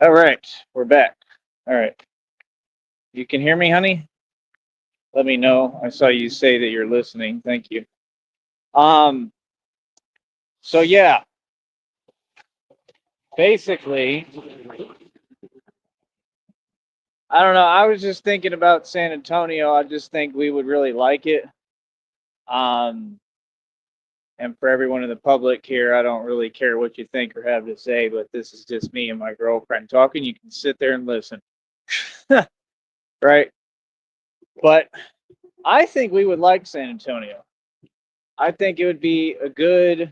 All right, we're back. All right, you can hear me, honey? Let me know. I saw you say that you're listening. Thank you. Um, so yeah, basically, I don't know. I was just thinking about San Antonio. I just think we would really like it. Um, and for everyone in the public here, I don't really care what you think or have to say, but this is just me and my girlfriend talking. You can sit there and listen, right? But I think we would like San Antonio. I think it would be a good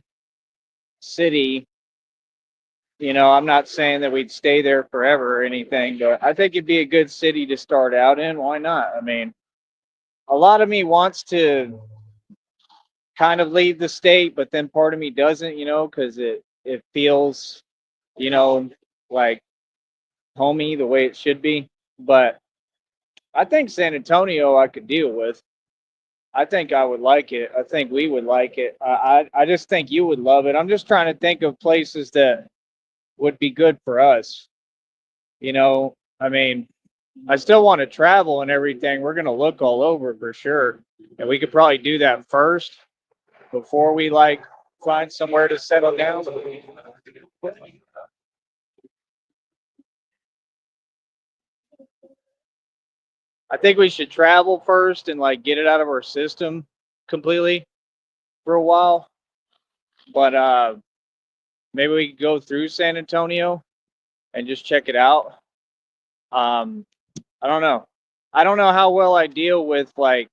city. I'm not saying that we'd stay there forever or anything, but I think it'd be a good city to start out in. Why not? I mean, a lot of me wants to kind of leave the state, but then part of me doesn't, because it feels, you know, like homey the way it should be. But I think San Antonio I could deal with. I think I would like it. I think we would like it. I just think you would love it. I'm just trying to think of places that would be good for us. I mean, I still want to travel and everything. We're gonna look all over for sure, and we could probably do that first before we like find somewhere to settle down. I think we should travel first and like get it out of our system completely for a while. But maybe we could go through San Antonio and just check it out. Um, I don't know. I don't know how well I deal with like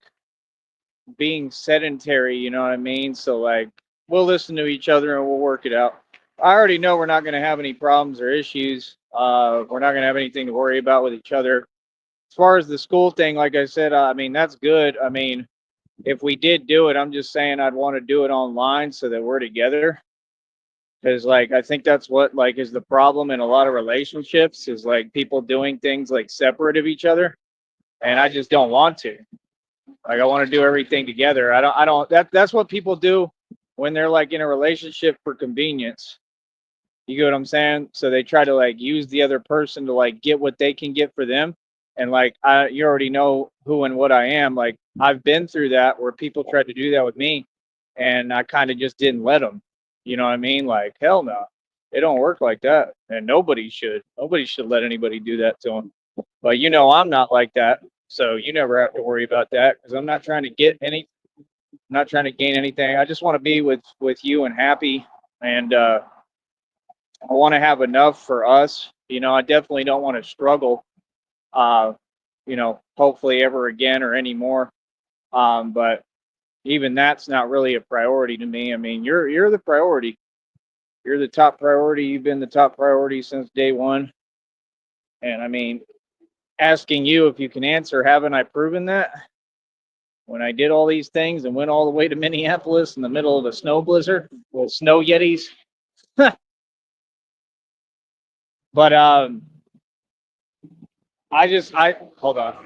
being sedentary, you know what I mean? So like we'll listen to each other and we'll work it out. I already know we're not going to have any problems or issues. We're not going to have anything to worry about with each other. As far as the school thing, like I said, I mean that's good. I mean, if we did do it, I'm just saying I'd want to do it online so that we're together. Because like I think that's what like is the problem in a lot of relationships is like people doing things like separate of each other, and I just don't want to. Like I want to do everything together. I don't that's what people do when they're like in a relationship for convenience. You get what I'm saying? So they try to like use the other person to like get what they can get for them. And like you already know who and what I am. Like I've been through that where people tried to do that with me, and I kind of just didn't let them. You know what I mean? Like hell no, it don't work like that, and nobody should. Nobody should let anybody do that to them. But I'm not like that, so you never have to worry about that because I'm not trying to get any. I'm not trying to gain anything. I just want to be with you and happy, and I want to have enough for us. I definitely don't want to struggle. Uh, hopefully ever again or anymore. But even that's not really a priority to me. I mean, you're the priority. You're the top priority. You've been the top priority since day one. And I mean, asking you if you can answer, haven't I proven that? when I did all these things and went all the way to Minneapolis in the middle of a snow blizzard with snow yetis. But I hold on.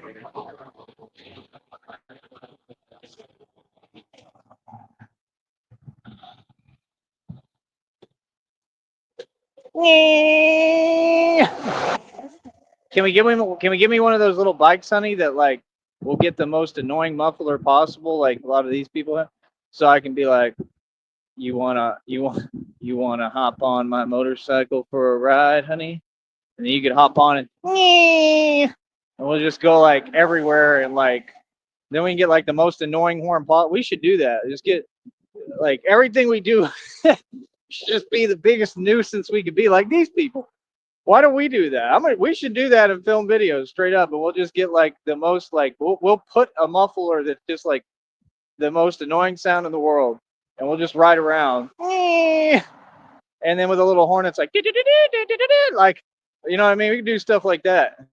Can we give me one of those little bikes, honey, that like will get the most annoying muffler possible, like a lot of these people have, so I can be like, you wanna hop on my motorcycle for a ride, honey? And then you could hop on and we'll just go like everywhere and like then we can get like the most annoying horn pot. We should do that. Just get like everything we do should just be the biggest nuisance we could be like these people. Why don't we do that? We should do that and film videos straight up, and we'll just get like the most like we'll put a muffler that's just like the most annoying sound in the world, and we'll just ride around, and then with a little horn, it's like like, you know what I mean? We can do stuff like that.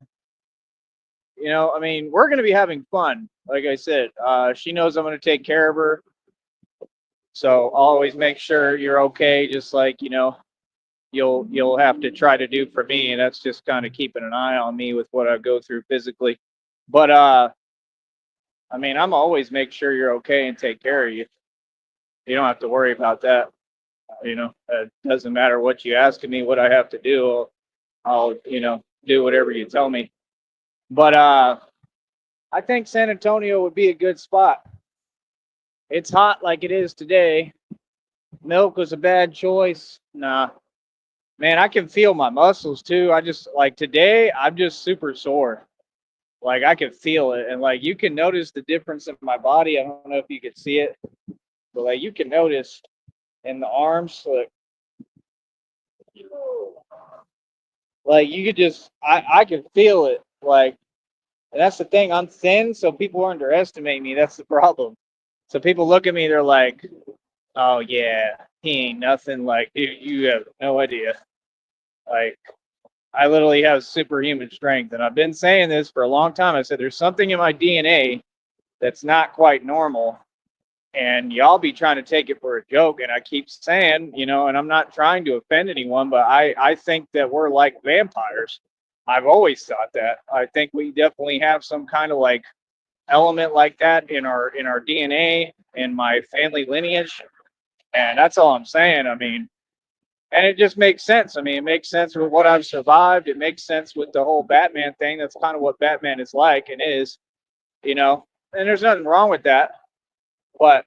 You know, I mean, we're gonna be having fun. Like I said, she knows I'm gonna take care of her, so I'll always make sure you're okay. Just like you'll have to try to do for me, and that's just kind of keeping an eye on me with what I go through physically. But I mean, I'm always make sure you're okay and take care of you. You don't have to worry about that. It doesn't matter what you ask of me, what I have to do. I'll do whatever you tell me. But I think San Antonio would be a good spot. It's hot like it is today. Milk was a bad choice. Nah, man, I can feel my muscles too. I just like today, I'm just super sore. Like I can feel it, and like you can notice the difference in my body. I don't know if you could see it, but like you can notice in the arms, like you could just, I can feel it. Like, and that's the thing. I'm thin, so people underestimate me. That's the problem. So people look at me, they're like, "Oh yeah, he ain't nothing." Like you have no idea. Like I literally have superhuman strength. And I've been saying this for a long time. I said, there's something in my DNA that's not quite normal. And y'all be trying to take it for a joke. And I keep saying, and I'm not trying to offend anyone, but I think that we're like vampires. I've always thought that. I think we definitely have some kind of like element like that in our DNA, in my family lineage. And that's all I'm saying. I mean, and it just makes sense. I mean, it makes sense with what I've survived. It makes sense with the whole Batman thing. That's kind of what Batman is like and is, and there's nothing wrong with that. But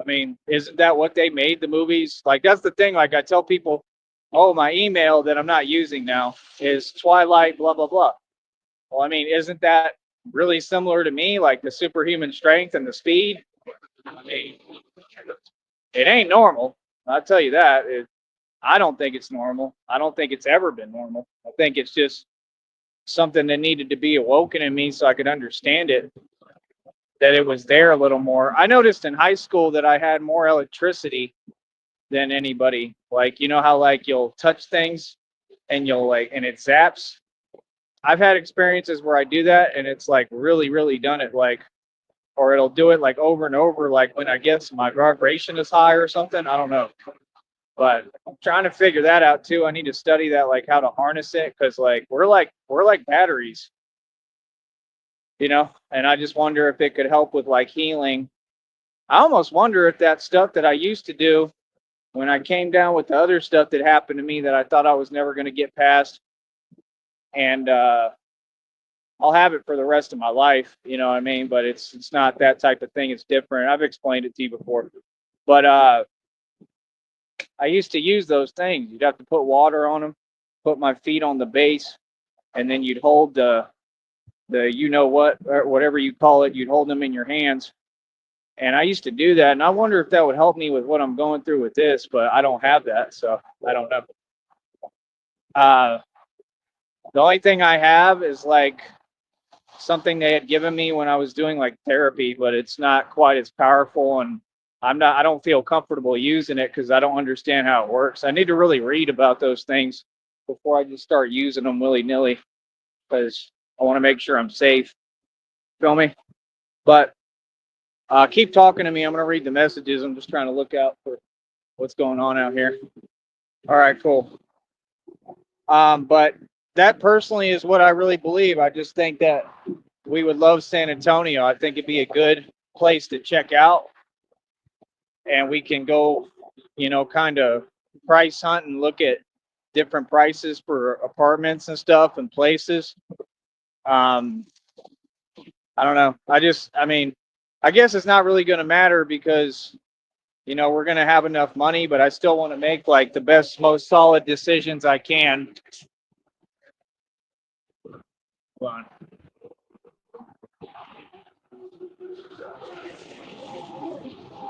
I mean, isn't that what they made the movies? Like, that's the thing. Like, I tell people, oh, my email that I'm not using now is Twilight, blah, blah, blah. Well, I mean, isn't that really similar to me? Like the superhuman strength and the speed? I mean, it ain't normal. I'll tell you that. I don't think it's normal. I don't think it's ever been normal. I think it's just something that needed to be awoken in me so I could understand it, that it was there a little more. I noticed in high school that I had more electricity than anybody. Like, you know how like you'll touch things and you'll like, and it zaps. I've had experiences where I do that and it's like really, really done it like, or it'll do it like over and over, like when I guess my vibration is high or something. I don't know. But I'm trying to figure that out too. I need to study that, like how to harness it, because like we're like batteries, And I just wonder if it could help with like healing. I almost wonder if that stuff that I used to do when I came down with the other stuff that happened to me that I thought I was never going to get past, and I'll have it for the rest of my life. You know what I mean? But it's not that type of thing. It's different. I've explained it to you before, but I used to use those things. You'd have to put water on them, put my feet on the base, and then you'd hold the what, or whatever you call it. You'd hold them in your hands, and I used to do that. And I wonder if that would help me with what I'm going through with this, but I don't have that, so I don't know. The only thing I have is like something they had given me when I was doing like therapy, but it's not quite as powerful, and I don't feel comfortable using it because I don't understand how it works. I need to really read about those things before I just start using them willy-nilly, because I want to make sure I'm safe. Feel me? But Keep talking to me. I'm gonna read the messages. I'm just trying to look out for what's going on out here. All right, cool. But that personally is what I really believe. I just think that we would love San Antonio. I think it'd be a good place to check out, and we can go, kind of price hunt and look at different prices for apartments and stuff and places. Um, I don't know. I guess it's not really going to matter because, we're going to have enough money, but I still want to make like the best, most solid decisions I can. Hold on.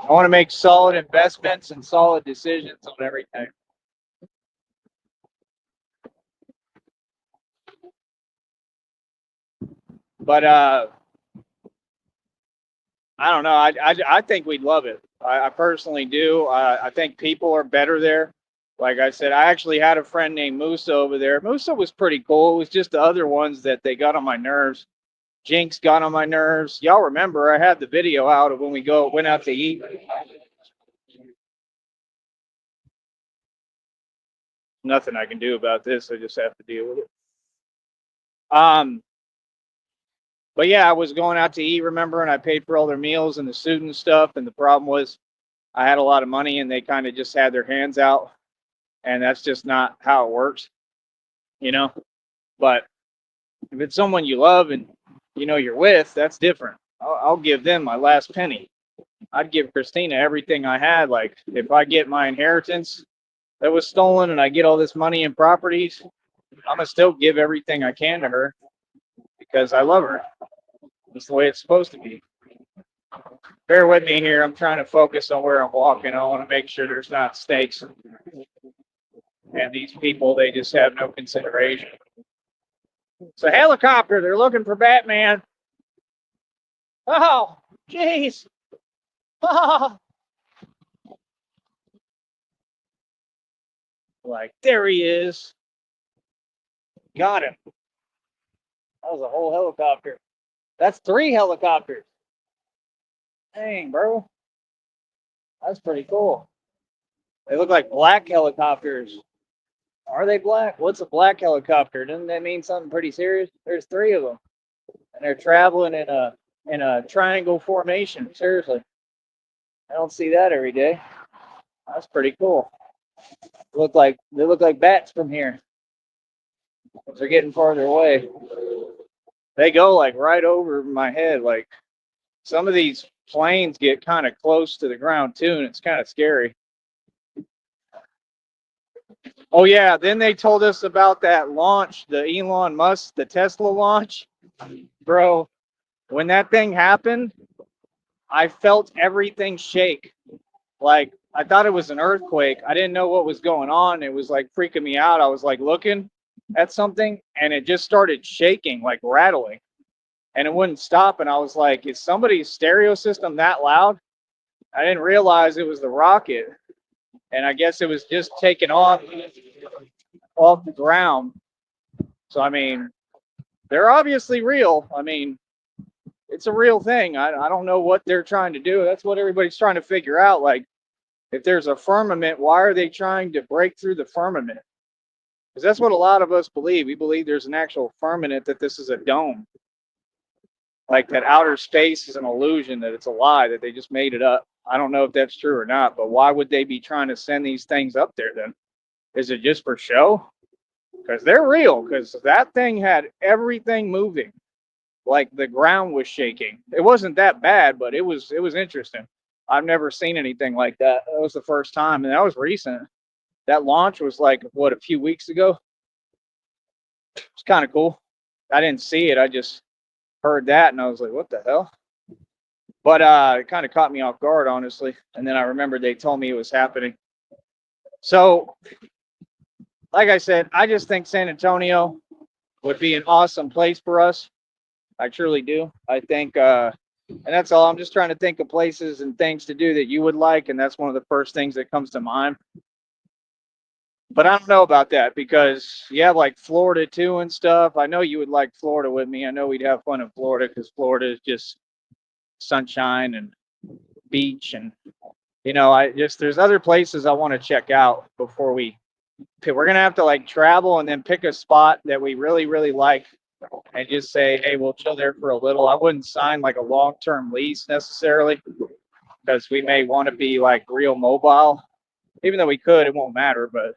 I want to make solid investments and solid decisions on everything. But I don't know. I think we'd love it. I personally do. I think people are better there. Like I said, I actually had a friend named Musa over there. Musa was pretty cool. It was just the other ones that they got on my nerves. Jinx got on my nerves. Y'all remember I had the video out of when we went out to eat. Nothing I can do about this. I just have to deal with it. But yeah, I was going out to eat, remember, and I paid for all their meals and the student stuff. And the problem was I had a lot of money and they kind of just had their hands out. And that's just not how it works, you know? But if it's someone you love and you're with, that's different. I'll give them my last penny. I'd give Christina everything I had. Like if I get my inheritance that was stolen and I get all this money and properties, I'm gonna still give everything I can to her because I love her. That's the way it's supposed to be. Bear with me here. I'm trying to focus on where I'm walking. I want to make sure there's not snakes. And these people, they just have no consideration. It's a helicopter. They're looking for Batman. Oh, jeez. Oh. Like, there he is. Got him. That was a whole helicopter. That's 3 helicopters. Dang, bro. That's pretty cool. They look like black helicopters. Are they black? What's a black helicopter? Doesn't that mean something pretty serious? There's 3 of them, and they're traveling in a triangle formation. Seriously, I don't see that every day. That's pretty cool. They look like bats from here. They're getting farther away. They go like right over my head. Like some of these planes get kind of close to the ground too, and it's kind of scary. Oh yeah, then they told us about that launch, the Elon Musk, the Tesla launch. Bro, when that thing happened, I felt everything shake. Like I thought it was an earthquake. I didn't know what was going on. It was like freaking me out. I was like looking at something and it just started shaking, like rattling. And it wouldn't stop. And I was like, is somebody's stereo system that loud? I didn't realize it was the rocket. And I guess it was just taken off the ground. So I mean, they're obviously real. I mean, it's a real thing. I don't know what they're trying to do. That's what everybody's trying to figure out. Like, if there's a firmament, why are they trying to break through the firmament? Because that's what a lot of us believe. We believe there's an actual firmament, that this is a dome. Like that outer space is an illusion, that it's a lie, that they just made it up. I don't know if that's true or not, but why would they be trying to send these things up there then? Is it just for show? Because they're real, because that thing had everything moving. Like the ground was shaking. It wasn't that bad, but it was interesting. I've never seen anything like that. That was the first time, and that was recent. That launch was like what, a few weeks ago. It's kind of cool. I didn't see it. I just heard that, and I was like, "What the hell?" But it kind of caught me off guard, honestly. And then I remembered they told me it was happening. So, like I said, I just think San Antonio would be an awesome place for us. I truly do. I think, and that's all. I'm just trying to think of places and things to do that you would like, and that's one of the first things that comes to mind. But I don't know about that because you have like Florida too and stuff. I know you would like Florida with me. I know we'd have fun in Florida because Florida is just sunshine and beach, and I just there's other places I want to check out before we're gonna have to like travel and then pick a spot that we really really like and just say, hey, we'll chill there for a little. I wouldn't sign like a long-term lease necessarily because we may want to be like real mobile. Even though we could, it won't matter. But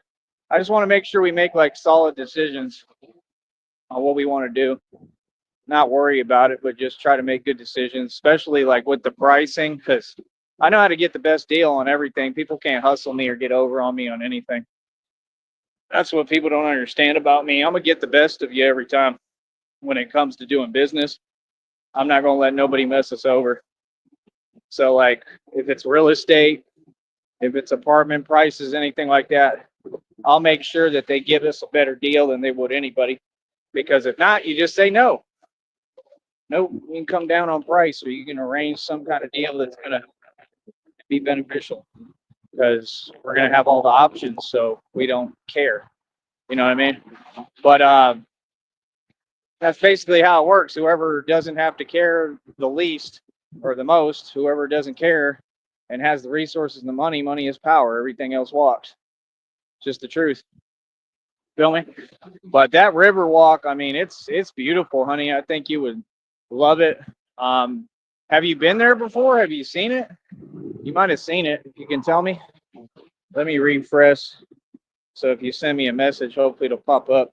I just want to make sure we make like solid decisions on what we want to do. Not worry about it, but just try to make good decisions, especially like with the pricing, because I know how to get the best deal on everything. People can't hustle me or get over on me on anything. That's what people don't understand about me. I'm gonna get the best of you every time when it comes to doing business. I'm not gonna let nobody mess us over. So like if it's real estate, if it's apartment prices, anything like that, I'll make sure that they give us a better deal than they would anybody. Because if not, you just say no. Nope, you can come down on price or you can arrange some kind of deal that's gonna be beneficial because we're gonna have all the options, so we don't care. You know what I mean? But that's basically how it works. Whoever doesn't have to care the least or the most, whoever doesn't care and has the resources and the money, money is power. Everything else walks. Just the truth. Feel me? But that river walk, I mean, it's beautiful, honey. I think you would love it. Have you been there before? Have you seen it? You might have seen it. If you can tell me. Let me refresh. So if you send me a message, hopefully it'll pop up.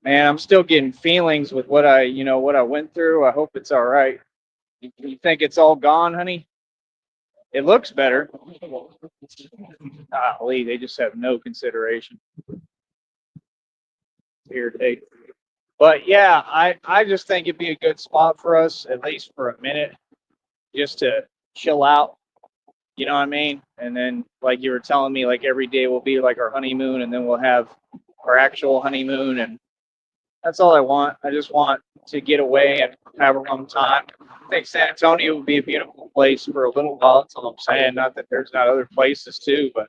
Man, I'm still getting feelings with what I went through. I hope it's all right. You think it's all gone, honey? It looks better. Golly, they just have no consideration. Irritate. But yeah, I just think it'd be a good spot for us, at least for a minute, just to chill out. You know what I mean? And then, like you were telling me, like every day will be like our honeymoon, and then we'll have our actual honeymoon, and that's all I want. I just want to get away and have a long time. I think San Antonio would be a beautiful place for a little while. That's all I'm saying. Not that there's not other places too, but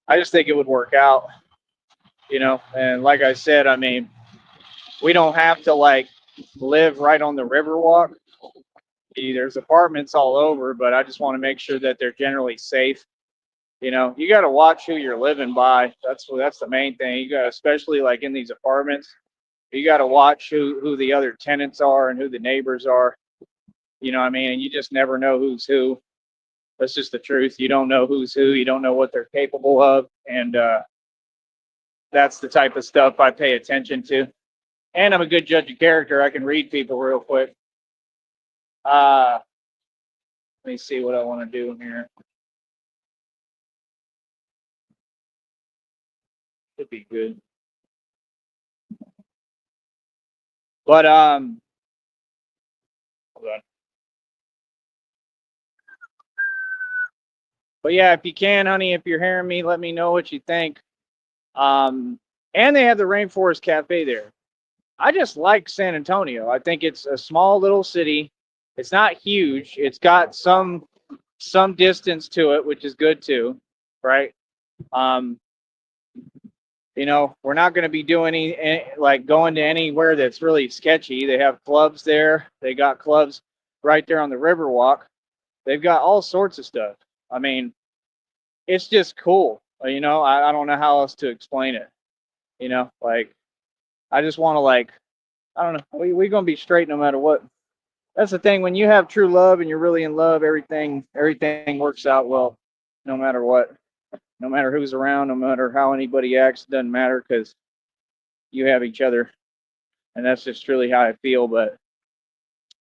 I just think it would work out, And like I said, I mean, we don't have to like live right on the Riverwalk. There's apartments all over, but I just want to make sure that they're generally safe. You got to watch who you're living by. That's the main thing. You got, especially like in these apartments, you got to watch who the other tenants are and who the neighbors are. You know what I mean? And you just never know who's who. That's just the truth. You don't know who's who. You don't know what they're capable of, and that's the type of stuff I pay attention to. And I'm a good judge of character. I can read people real quick. Let me see what I want to do here. Should be good. But hold on. But yeah, if you can, honey, if you're hearing me, let me know what you think. And they have the Rainforest Cafe there. I just like San Antonio. I think it's a small little city. It's not huge. It's got some distance to it, which is good too, right? We're not going to be doing any like going to anywhere that's really sketchy. They have clubs there. They got clubs right there on the Riverwalk. They've got all sorts of stuff. I mean, it's just cool. I don't know how else to explain it. Like I just want to like, I don't know. We're gonna be straight no matter what. That's the thing. When you have true love and you're really in love, everything works out well, no matter what. No matter who's around, no matter how anybody acts, it doesn't matter because you have each other, and that's just really how I feel. But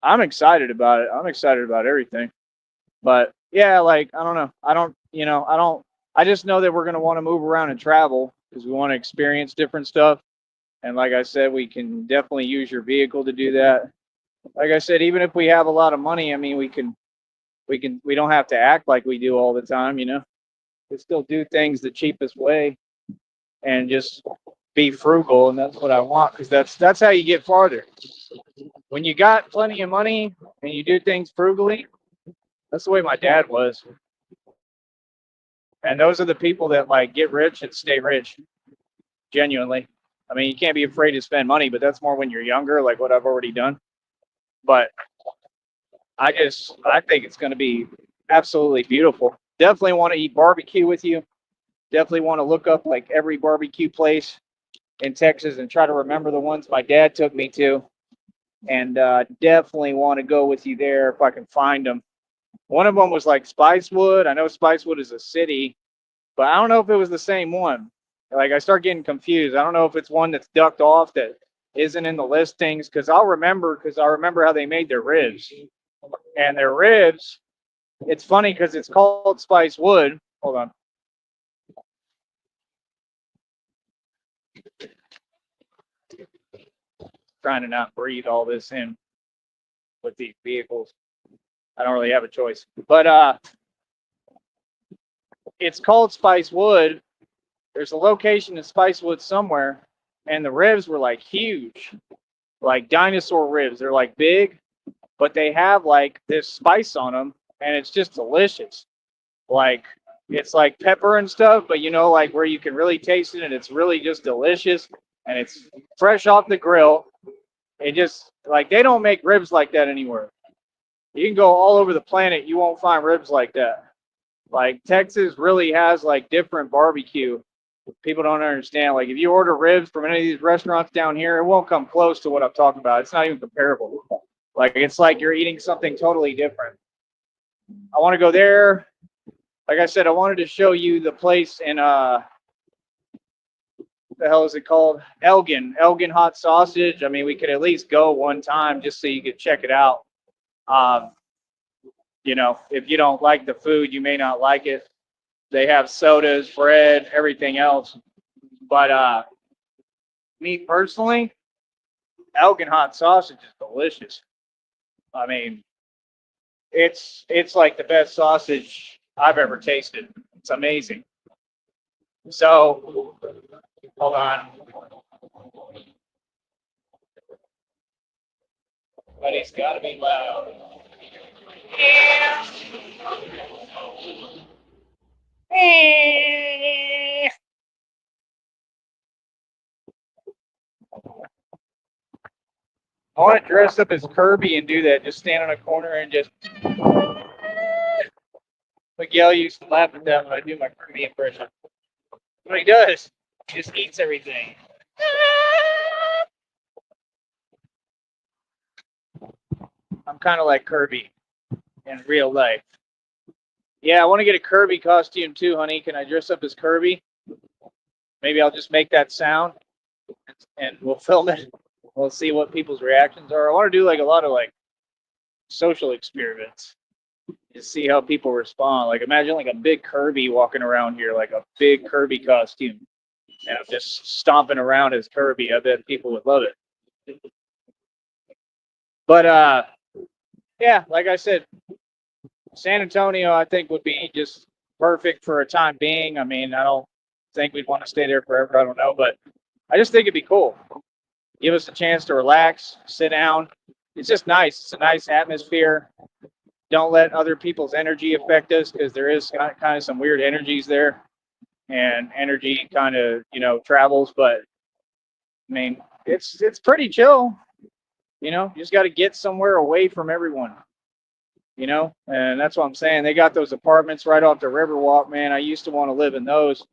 I'm excited about it. I'm excited about everything. But yeah, like I don't know. I just know that we're gonna want to move around and travel because we want to experience different stuff. And like I said, we can definitely use your vehicle to do that. Like I said, even if we have a lot of money, I mean, we don't have to act like we do all the time. We still do things the cheapest way and just be frugal, and that's what I want because that's how you get farther. When you got plenty of money and you do things frugally, that's the way my dad was. And those are the people that like get rich and stay rich. Genuinely. I mean, you can't be afraid to spend money, but that's more when you're younger, like what I've already done. But I think it's going to be absolutely beautiful. Definitely want to eat barbecue with you. Definitely want to look up like every barbecue place in Texas and try to remember the ones my dad took me to. And definitely want to go with you there if I can find them. One of them was like Spicewood. I know Spicewood is a city, but I don't know if it was the same one. Like I start getting confused. I don't know if it's one that's ducked off that isn't in the listings because I remember how they made their ribs. And their ribs, it's funny because it's called Spicewood. Hold on. Trying to not breathe all this in with these vehicles. I don't really have a choice. But it's called Spicewood. There's a location in Spicewood somewhere, and the ribs were like huge, like dinosaur ribs. They're like big, but they have like this spice on them, and it's just delicious. Like it's like pepper and stuff, but you know, like where you can really taste it, and it's really just delicious, and it's fresh off the grill. It just like they don't make ribs like that anywhere. You can go all over the planet, you won't find ribs like that. Like Texas really has like different barbecue. People don't understand. Like if you order ribs from any of these restaurants down here, it won't come close to what I'm talking about. It's not even comparable. Like it's like you're eating something totally different. I want to go there. Like I said, I wanted to show you the place in the hell is it called? Elgin hot sausage. I mean, we could at least go one time just so you could check it out. Um, you know, if you don't like the food, you may not like it. They have sodas, bread, everything else. But me personally, Elgin hot sausage is delicious. I mean, it's like the best sausage I've ever tasted. It's amazing. So hold on, but it's got to be loud. I want to dress up as Kirby and do that. Just stand on a corner and just. Miguel used to laugh at that when I do my Kirby impression. What he does, he just eats everything. I'm kind of like Kirby in real life. Yeah, I want to get a Kirby costume too, honey. Can I dress up as Kirby? Maybe I'll just make that sound and we'll film it. We'll see what people's reactions are. I want to do like a lot of like social experiments to see how people respond. Like imagine like a big Kirby walking around here, like a big Kirby costume. And I'm just stomping around as Kirby. I bet people would love it. But yeah, like I said, San Antonio I think would be just perfect for a time being. I mean, I don't think we'd want to stay there forever. I don't know, but I just think it'd be cool. Give us a chance to relax, sit down. It's just nice. It's a nice atmosphere. Don't let other people's energy affect us because there is kind of some weird energies there, and energy kind of travels. But I mean, it's pretty chill. You just got to get somewhere away from everyone. And that's what I'm saying. They got those apartments right off the Riverwalk, man. I used to want to live in those.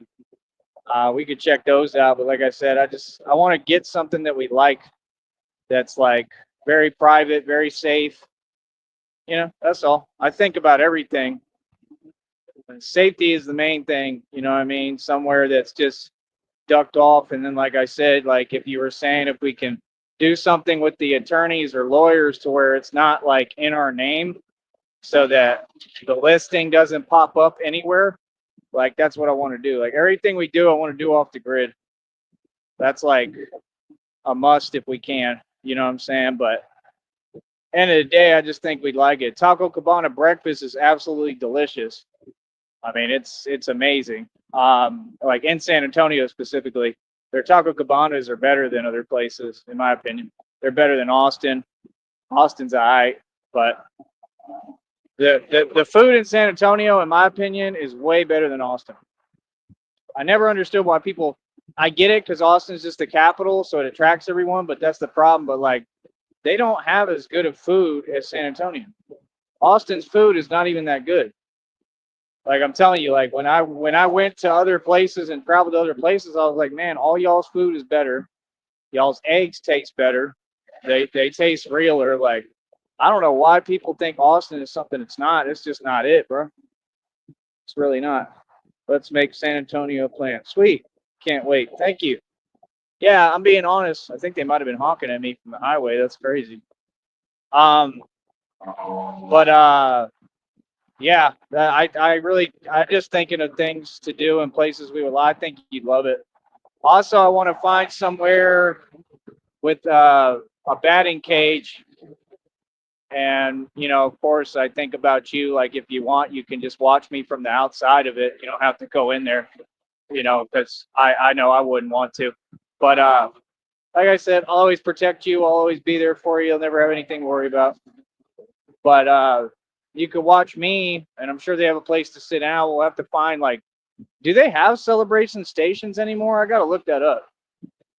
We could check those out, but like I said, I want to get something that we like. That's like very private, very safe. That's all. I think about everything. And safety is the main thing. You know what I mean? Somewhere that's just ducked off. And then, like I said, like if you were saying, if we can do something with the attorneys or lawyers to where it's not like in our name so that the listing doesn't pop up anywhere. Like that's what I want to do. Like everything we do, I want to do off the grid. That's like a must if we can. You know what I'm saying? But end of the day, I just think we'd like it. Taco Cabana breakfast is absolutely delicious. I mean, it's amazing. Like in San Antonio specifically, their Taco Cabanas are better than other places, in my opinion. They're better than Austin. Austin's alright, but the food in San Antonio, in my opinion, is way better than Austin. I never understood why people. I get it because Austin's just the capital, so it attracts everyone. But that's the problem. But like they don't have as good of food as San Antonio. Austin's food is not even that good. Like I'm telling you, like when I went to other places and traveled to other places, I was like, man, all y'all's food is better. Y'all's eggs taste better. They taste realer. Like I don't know why people think Austin is something it's not. It's just not it, bro. It's really not. Let's make San Antonio a plan. Sweet. Can't wait. Thank you. Yeah, I'm being honest. I think they might have been honking at me from the highway. That's crazy. Um, but yeah, I just thinking of things to do and places we would. I think you'd love it. Also, I want to find somewhere with a batting cage, and of course, I think about you. Like, if you want, you can just watch me from the outside of it. You don't have to go in there. Because I know I wouldn't want to. But like I said, I'll always protect you. I'll always be there for you. You'll never have anything to worry about. But you could watch me, and I'm sure they have a place to sit down. We'll have to find, like, do they have celebration stations anymore? I got to look that up.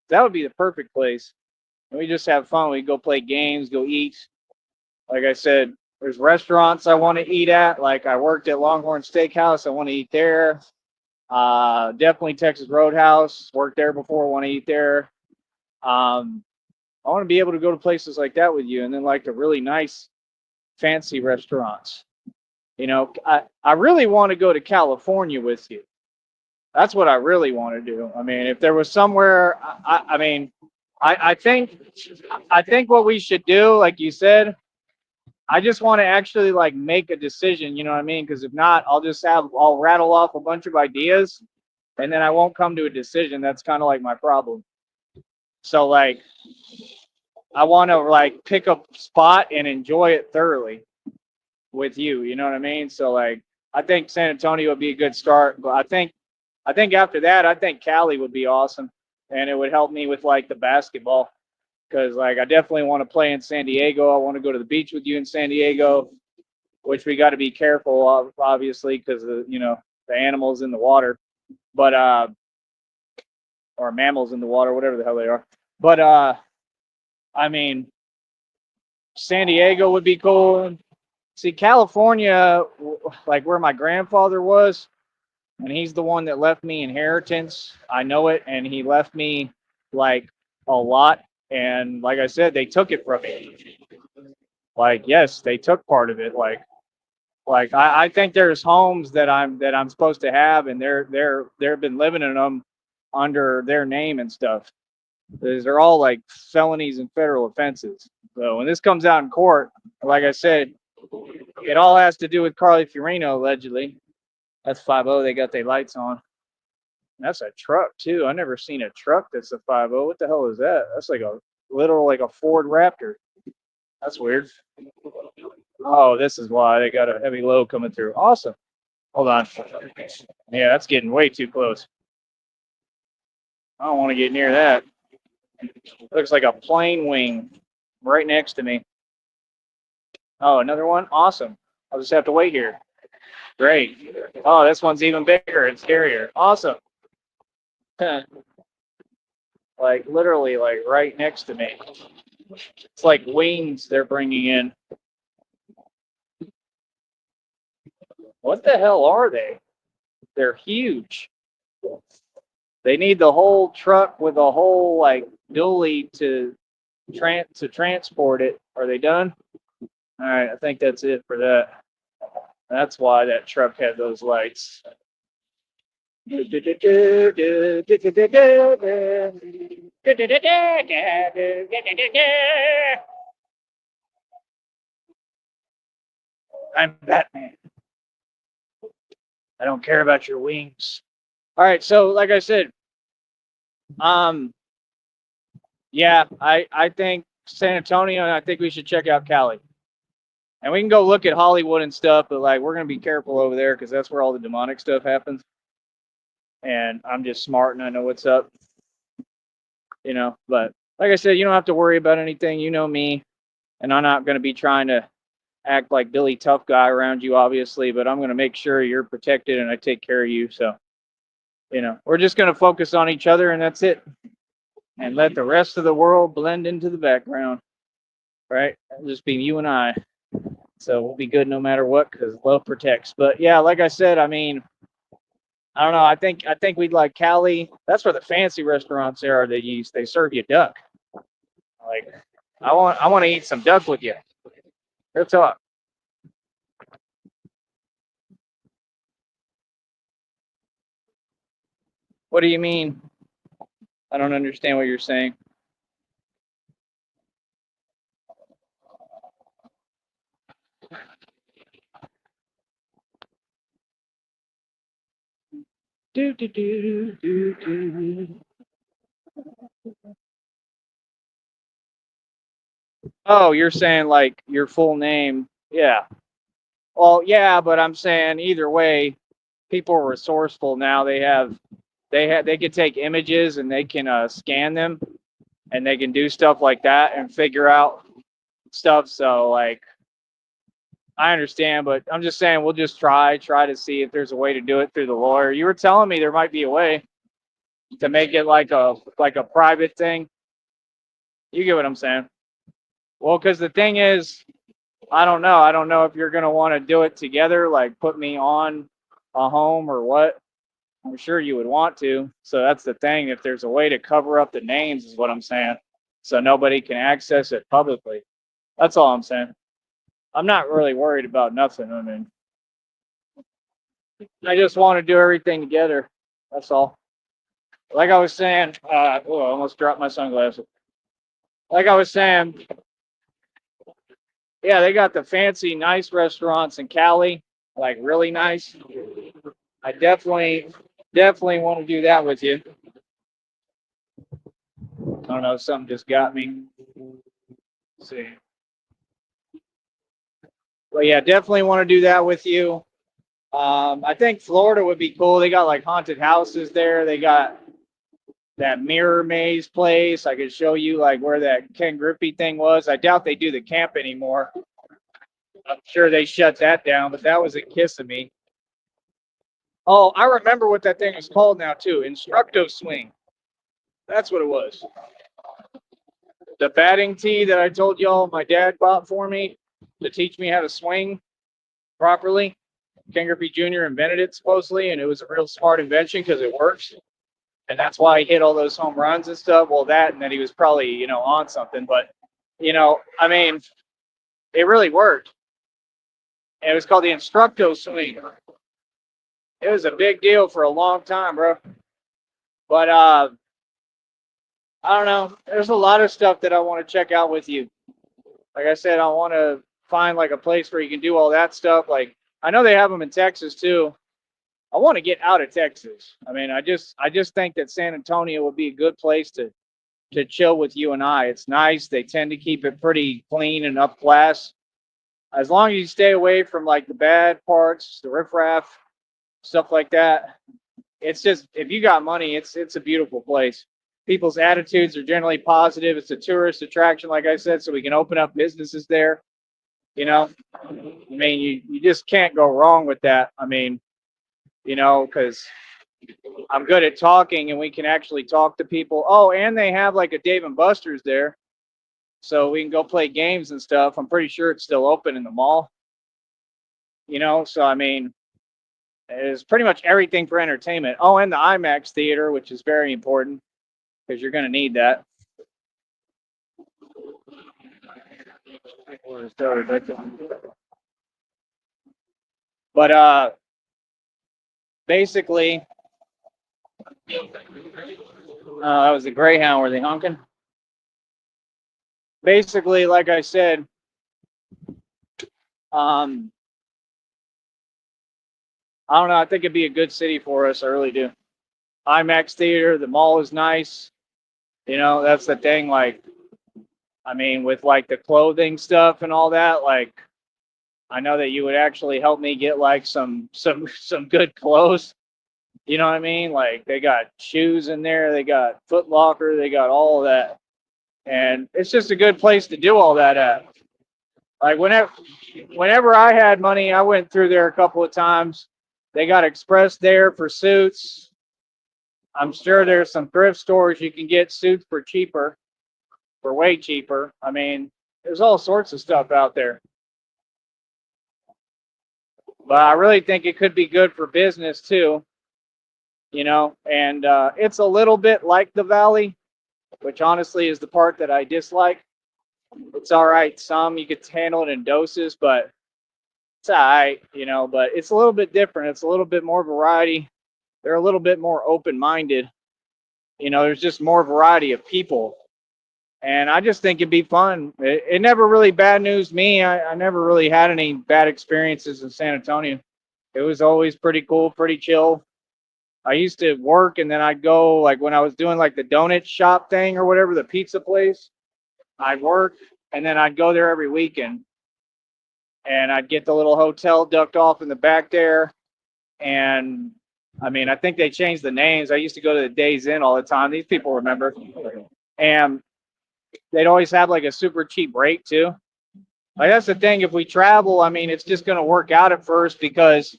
That would be the perfect place. And we just have fun. We go play games, go eat. Like I said, there's restaurants I want to eat at. Like I worked at Longhorn Steakhouse. I want to eat there. Definitely Texas Roadhouse. Worked there before. Want to eat there. Um, I want to be able to go to places like that with you, and then like the really nice, fancy restaurants. I really want to go to California with you. That's what I really want to do. I mean, if there was somewhere, I mean, I think what we should do, like you said, I just want to actually like make a decision. You know what I mean? Because if not, I'll rattle off a bunch of ideas, and then I won't come to a decision. That's kind of like my problem. So like, I want to like pick a spot and enjoy it thoroughly with you. You know what I mean? So like, I think San Antonio would be a good start, but I think after that, I think Cali would be awesome, and it would help me with like the basketball because like I definitely want to play in San Diego. I want to go to the beach with you in San Diego, which we got to be careful of, obviously, because the animals in the water, but or mammals in the water, whatever the hell they are. But I mean, San Diego would be cool. See, California, like where my grandfather was, and he's the one that left me inheritance. I know it, and he left me like a lot. And like I said, they took it from me. Like, yes, they took part of it. Like I think there's homes that I'm supposed to have, and they've been living in them under their name and stuff. These are all like felonies and federal offenses. So when this comes out in court, like I said, it all has to do with Carly Fiorina allegedly. That's 5-0. They got their lights on. That's a truck too. I never seen a truck that's a 5-0. What the hell is that? That's like a literal like a Ford Raptor. That's weird. Oh, this is why they got a heavy load coming through. Awesome. Hold on. Yeah, that's getting way too close. I don't want to get near that. Looks like a plane wing right next to me. Oh, another one? Awesome. I'll just have to wait here. Great. Oh, this one's even bigger and scarier. Awesome. Like literally like right next to me. It's like wings they're bringing in. What the hell are they? They're huge. They need the whole truck with a whole like dually to transport it. Are they done? All right, I think that's it for that. That's why that truck had those lights. I'm Batman. I don't care about your wings. All right, so like I said, um, yeah, I think San Antonio, and I think we should check out Cali, and we can go look at Hollywood and stuff. But like, we're gonna be careful over there because that's where all the demonic stuff happens. And I'm just smart and I know what's up, But like I said, you don't have to worry about anything. You know me, and I'm not gonna be trying to act like Billy Tough Guy around you, obviously. But I'm gonna make sure you're protected and I take care of you. So, we're just gonna focus on each other, and that's it. And let the rest of the world blend into the background. right? It'll just be you and I. So we'll be good no matter what because love protects. But yeah, like I said, I mean, I don't know. I think we'd like Cali. That's where the fancy restaurants are. They serve you duck. Like I want to eat some duck with you. Real talk. What do you mean? I don't understand what you're saying. Do do do do do. Oh, you're saying like your full name? Yeah. Well, yeah, but I'm saying either way, people are resourceful now. They can take images and they can scan them and they can do stuff like that and figure out stuff. So like I understand, but I'm just saying we'll just try to see if there's a way to do it through the lawyer. You were telling me there might be a way to make it like a private thing. You get what I'm saying? Well, because the thing is, I don't know. I don't know if you're gonna want to do it together, like put me on a home or what. I'm sure you would want to. So that's the thing. If there's a way to cover up the names, is what I'm saying, so nobody can access it publicly. That's all I'm saying. I'm not really worried about nothing. I mean, I just want to do everything together. That's all. Like I was saying, oh, I almost dropped my sunglasses. Like I was saying, yeah, they got the fancy, nice restaurants in Cali, like really nice. I definitely want to do that with you. I don't know, something just got me. Let's see. But yeah, definitely want to do that with you. I think Florida would be cool. They got like haunted houses there. They got that mirror maze place. I could show you like where that Ken Griffey thing was. I doubt they do the camp anymore. I'm sure they shut that down, but that was at Kissimmee. Oh, I remember what that thing is called now too. Instructo Swing. That's what it was. The batting tee that I told y'all my dad bought for me to teach me how to swing properly. Ken Griffey Jr. invented it supposedly, and it was a real smart invention because it works. And that's why he hit all those home runs and stuff. Well, that and then he was probably, on something. But, I mean, it really worked. And it was called the Instructo Swing. It was a big deal for a long time, bro. But I don't know. There's a lot of stuff that I want to check out with you. Like I said, I want to find like a place where you can do all that stuff. Like I know they have them in Texas too. I want to get out of Texas. I mean, I just think that San Antonio would be a good place to chill with you and I. It's nice. They tend to keep it pretty clean and up class. As long as you stay away from like the bad parts, the riffraff, stuff like that. It's just if you got money, it's a beautiful place. People's attitudes are generally positive. It's a tourist attraction, like I said, so we can open up businesses there. I mean, you just can't go wrong with that. I mean, because I'm good at talking and we can actually talk to people. Oh, and they have like a Dave and Buster's there. So we can go play games and stuff. I'm pretty sure it's still open in the mall, so I mean, it's pretty much everything for entertainment. Oh, and the IMAX theater, which is very important because you're going to need that. But basically, that was the Greyhound. Were they honking? Basically, like I said, um, I don't know. I think it'd be a good city for us. I really do. IMAX theater. The mall is nice. That's the thing. Like, I mean, with like the clothing stuff and all that, like, I know that you would actually help me get like some good clothes. You know what I mean? Like they got shoes in there, they got Foot Locker, they got all of that, and it's just a good place to do all that at. Like whenever I had money, I went through there a couple of times. They got Express there for suits. I'm sure there's some thrift stores you can get suits for cheaper, for way cheaper. I mean, There's all sorts of stuff out there. But I really think it could be good for business too, and it's a little bit like the valley, which honestly is the part that I dislike. It's all right. Some you could handle it in doses, but it's all right, but it's a little bit different. It's a little bit more variety. They're a little bit more open minded. There's just more variety of people. And I just think it'd be fun. It never really bad news me. I never really had any bad experiences in San Antonio. It was always pretty cool, pretty chill. I used to work and then I'd go, like when I was doing like the donut shop thing or whatever, the pizza place, I'd work and then I'd go there every weekend and I'd get the little hotel ducked off in the back there. And I mean, I think they changed the names. I used to go to the Days Inn all the time. These people remember. And they'd always have like a super cheap rate too. Like that's the thing. If we travel, I mean, it's just going to work out at first because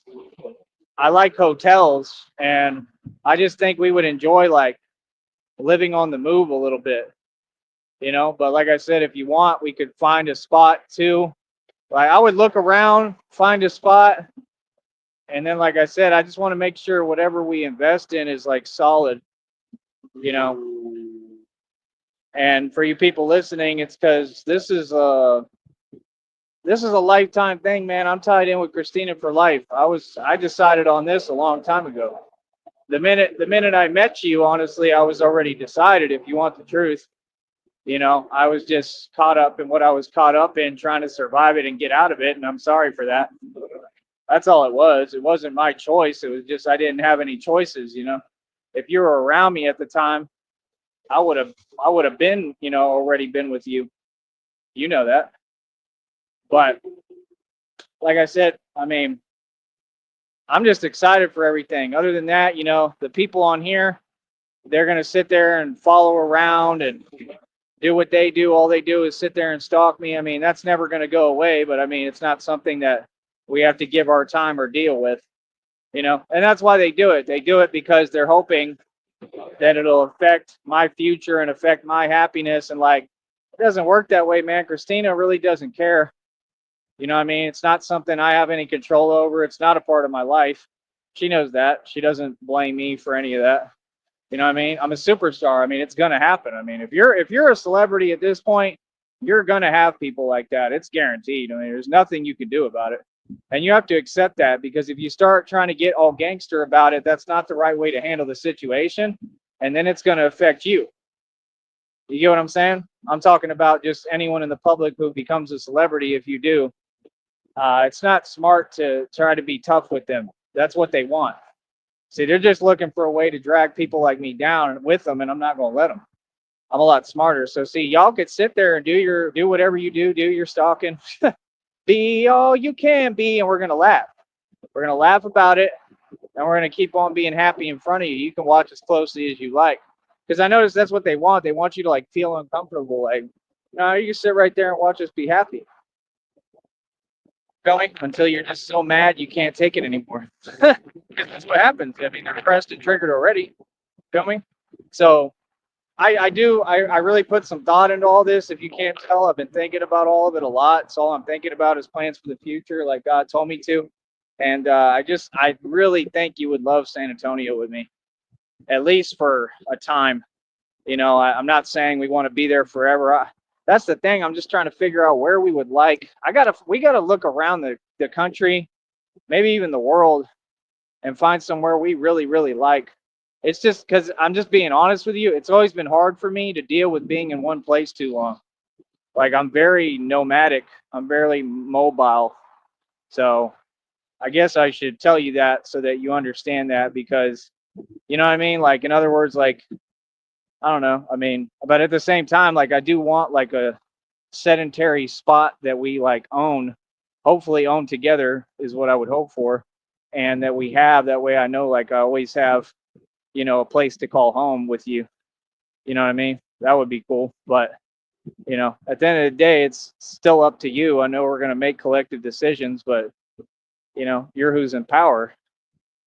I like hotels and I just think we would enjoy like living on the move a little bit, But like I said, if you want, we could find a spot too. Like I would look around, find a spot, and then like I said, I just want to make sure whatever we invest in is like solid, you know. And for you people listening, it's because this is a lifetime thing, man. I'm tied in with Christina for life. I decided on this a long time ago. The minute I met you, honestly, I was already decided. If you want the truth, I was just caught up in what I was caught up in, trying to survive it and get out of it. And I'm sorry for that. That's all it was. It wasn't my choice. It was just I didn't have any choices. If you were around me at the time, I would have been, already been with you. You know that. But like I said, I mean, I'm just excited for everything. Other than that, the people on here, they're going to sit there and follow around and do what they do. All they do is sit there and stalk me. I mean, that's never going to go away, but I mean, it's not something that we have to give our time or deal with, and that's why they do it. They do it because they're hoping that it'll affect my future and affect my happiness. And like, it doesn't work that way, man. Christina really doesn't care. You know what I mean? It's not something I have any control over. It's not a part of my life. She knows that. She doesn't blame me for any of that. You know what I mean? I'm a superstar. I mean, it's gonna happen. I mean, if you're a celebrity at this point, you're gonna have people like that. It's guaranteed. I mean, there's nothing you can do about it. And you have to accept that, because if you start trying to get all gangster about it, that's not the right way to handle the situation. And then it's gonna affect you. You get what I'm saying? I'm talking about just anyone in the public who becomes a celebrity. If you do, it's not smart to try to be tough with them. That's what they want. See, they're just looking for a way to drag people like me down with them, and I'm not going to let them. I'm a lot smarter. So, see, y'all could sit there and do whatever you do your stalking, be all you can be, and we're going to laugh. We're going to laugh about it, and we're going to keep on being happy in front of you. You can watch as closely as you like, because I notice that's what they want. They want you to like feel uncomfortable. Like, no, you can sit right there and watch us be happy. Going until you're just so mad you can't take it anymore. Because that's what happens. I mean, they're pressed and triggered already. Feel me? So I really put some thought into all this. If you can't tell, I've been thinking about all of it a lot. So all I'm thinking about is plans for the future, like God told me to. And I really think you would love San Antonio with me, at least for a time. I'm not saying we want to be there forever. That's the thing. I'm just trying to figure out where we would like. We gotta look around the country, maybe even the world, and find somewhere we really, really like. It's just because I'm just being honest with you. It's always been hard for me to deal with being in one place too long. Like, I'm very nomadic. I'm very mobile. So I guess I should tell you that so that you understand that, because you know what I mean? Like, in other words, like, I don't know. I mean, but at the same time, like, I do want like a sedentary spot that we like own, hopefully own together is what I would hope for. And that we have, that way I know, like, I always have, a place to call home with you. You know what I mean? That would be cool. But, at the end of the day, it's still up to you. I know we're going to make collective decisions, but, you're who's in power.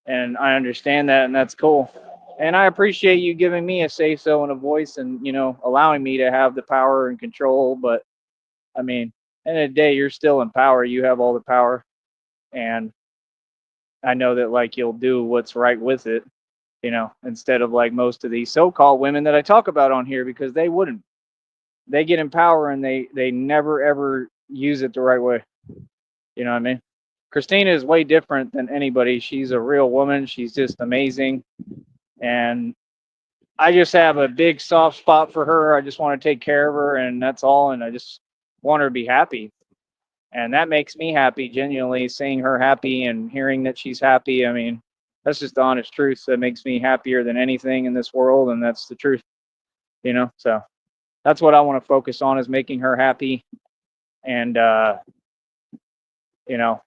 And I understand that, and that's cool. And I appreciate you giving me a say so and a voice, and allowing me to have the power and control. But I mean, end of the day, you're still in power. You have all the power, and I know that like you'll do what's right with it, instead of like most of these so-called women that I talk about on here because they wouldn't. They get in power and they never ever use it the right way. You know what I mean? Christina is way different than anybody. She's a real woman. She's just amazing, and I just have a big soft spot for her. I just want to take care of her, and that's all. And I just want her to be happy, and that makes me happy. Genuinely, seeing her happy and hearing that she's happy. I mean, that's just the honest truth. That makes me happier than anything in this world, and that's the truth. So that's what I want to focus on is making her happy, and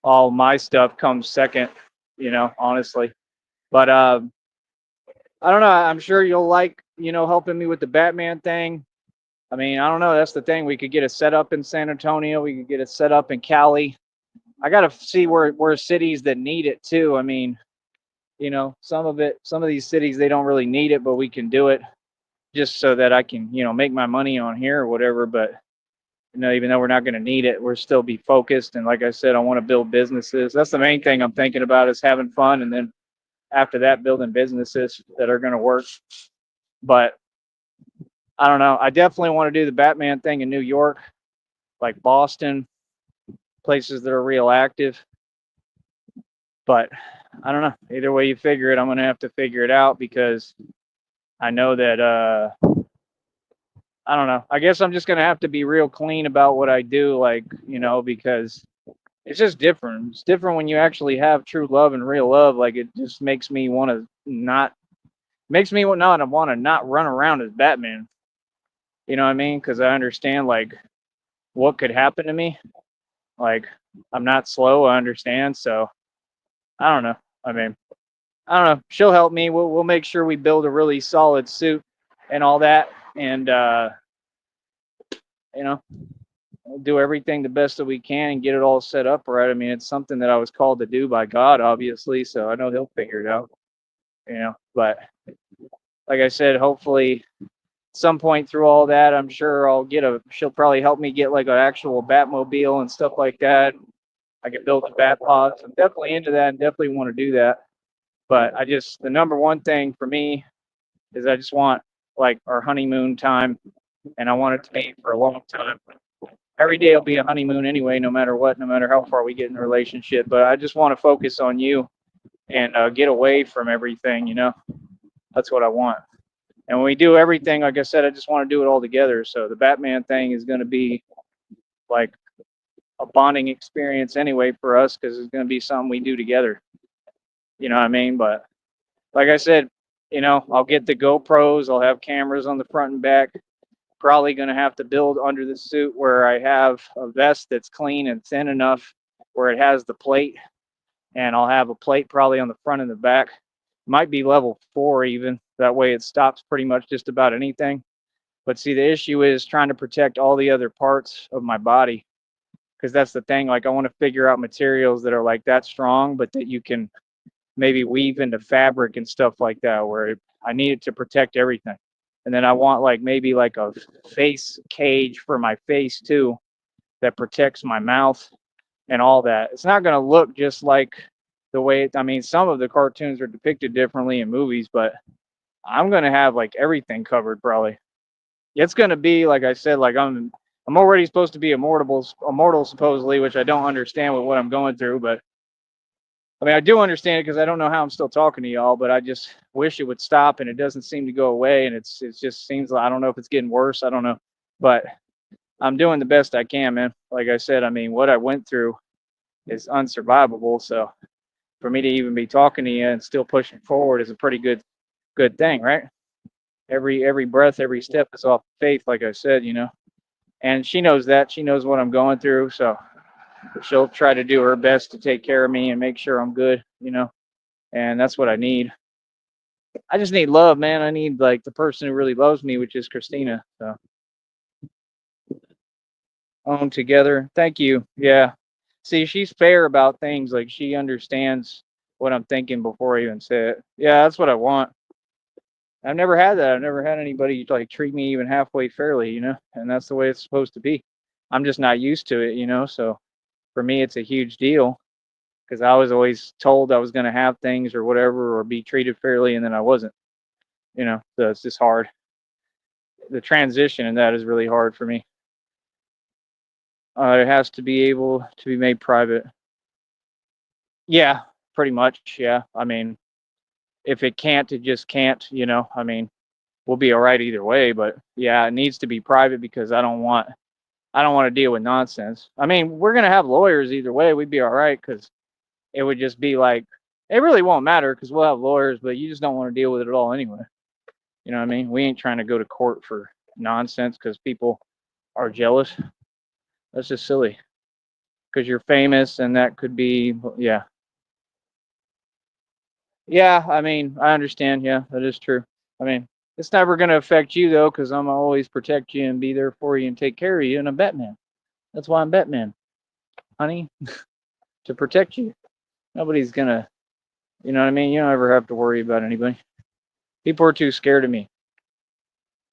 all my stuff comes second. Honestly, but I don't know. I'm sure you'll like, helping me with the Batman thing. I mean, I don't know. That's the thing. We could get it set up in San Antonio. We could get it set up in Cali. I got to see where cities that need it too. I mean, some of these cities, they don't really need it, but we can do it just so that I can, make my money on here or whatever. But, even though we're not going to need it, we'll still be focused. And like I said, I want to build businesses. That's the main thing I'm thinking about is having fun. And then after that, building businesses that are going to work. But I don't know. I definitely want to do the Batman thing in New York, like Boston, places that are real active. But I don't know. Either way you figure it, I'm going to have to figure it out because I know that, I don't know. I guess I'm just going to have to be real clean about what I do, like, because it's just different. It's different when you actually have true love and real love. Like, it just makes me want to not want to not run around as Batman. You know what I mean? Because I understand, like, what could happen to me. Like, I'm not slow. I understand. So, I don't know. I mean, I don't know. She'll help me. We'll make sure we build a really solid suit and all that. And, you know, we'll do everything the best that we can and get it all set up right. I mean, it's something that I was called to do by God, obviously. So I know He'll figure it out, But like I said, hopefully some point through all that, I'm sure she'll probably help me get like an actual Batmobile and stuff like that. I can build a bat pod. So I'm definitely into that and definitely want to do that. But the number one thing for me is I just want like our honeymoon time, and I want it to be for a long time. Every day will be a honeymoon anyway, no matter what, no matter how far we get in the relationship. But I just want to focus on you and get away from everything, That's what I want. And when we do everything, like I said, I just want to do it all together. So the Batman thing is going to be like a bonding experience anyway for us because it's going to be something we do together. You know what I mean? But like I said, I'll get the GoPros. I'll have cameras on the front and back. Probably going to have to build under the suit where I have a vest that's clean and thin enough where it has the plate. And I'll have a plate probably on the front and the back. Might be level 4 even. That way it stops pretty much just about anything. But see, the issue is trying to protect all the other parts of my body. Because that's the thing. Like, I want to figure out materials that are like that strong, but that you can maybe weave into fabric and stuff like that, where I need it to protect everything. And then I want like maybe like a face cage for my face too that protects my mouth and all that. It's not going to look just like the way, I mean, some of the cartoons are depicted differently in movies, but I'm going to have like everything covered probably. It's going to be, like I said, like I'm already supposed to be immortal supposedly, which I don't understand with what I'm going through, but I mean, I do understand it because I don't know how I'm still talking to y'all, but I just wish it would stop, and it doesn't seem to go away, and it just seems like I don't know if it's getting worse. I don't know, but I'm doing the best I can, man. Like I said, I mean, what I went through is unsurvivable. So for me to even be talking to you and still pushing forward is a pretty good thing, right? Every breath, every step is off faith, like I said, And she knows that. She knows what I'm going through, so she'll try to do her best to take care of me and make sure I'm good, And that's what I need. I just need love, man. I need like the person who really loves me, which is Christina. So own together. Thank you. Yeah. See, she's fair about things. Like she understands what I'm thinking before I even say it. Yeah, that's what I want. I've never had that. I've never had anybody like treat me even halfway fairly, And that's the way it's supposed to be. I'm just not used to it, so for me it's a huge deal because I was always told I was going to have things or whatever or be treated fairly, and then I wasn't, so it's just hard. The transition in that is really hard for me. It has to be able to be made private. Yeah, pretty much. Yeah. I mean, if it can't, it just can't, I mean, we'll be all right either way, but yeah, it needs to be private because I don't want to deal with nonsense. I mean, we're going to have lawyers either way. We'd be all right cuz it would just be like it really won't matter cuz we'll have lawyers, but you just don't want to deal with it at all anyway. You know what I mean? We ain't trying to go to court for nonsense cuz people are jealous. That's just silly because you're famous and that could be, yeah. Yeah, I mean, I understand. Yeah, that is true. I mean, it's never going to affect you though, because I'm always protect you and be there for you and take care of you. And I'm Batman. That's why I'm Batman, honey, to protect you. Nobody's gonna, you know what I mean? You don't ever have to worry about anybody. People are too scared of me.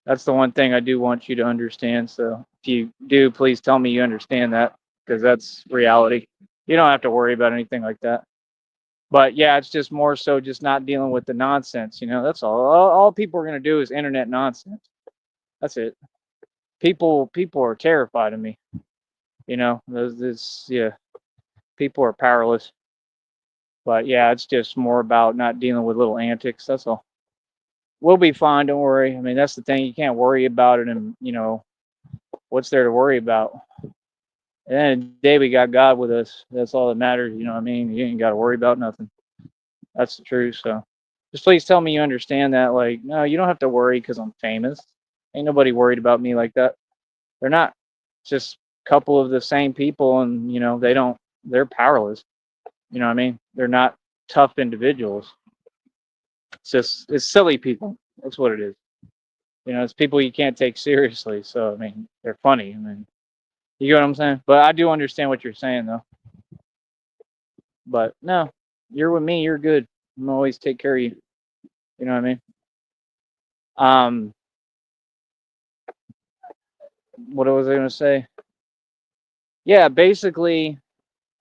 That's the one thing I do want you to understand. So if you do, please tell me you understand that, because that's reality. You don't have to worry about anything like that. But yeah, it's just more so just not dealing with the nonsense. That's all people are gonna do is internet nonsense. That's it. People are terrified of me. Those this yeah, people are powerless. But yeah, it's just more about not dealing with little antics. That's all. We'll be fine. Don't worry. I mean, that's the thing. You can't worry about it, and what's there to worry about? And then the day we got God with us. That's all that matters. You know what I mean? You ain't got to worry about nothing. That's the truth. So, just please tell me you understand that. Like, no, you don't have to worry because I'm famous. Ain't nobody worried about me like that. They're not. It's just a couple of the same people, and they don't. They're powerless. You know what I mean? They're not tough individuals. It's silly people. That's what it is. It's people you can't take seriously. So I mean, they're funny. I mean, you get what I'm saying? But I do understand what you're saying though. But no, you're with me. You're good. I'm always take care of you. You know what I mean? Um, what was I gonna say? Yeah, basically,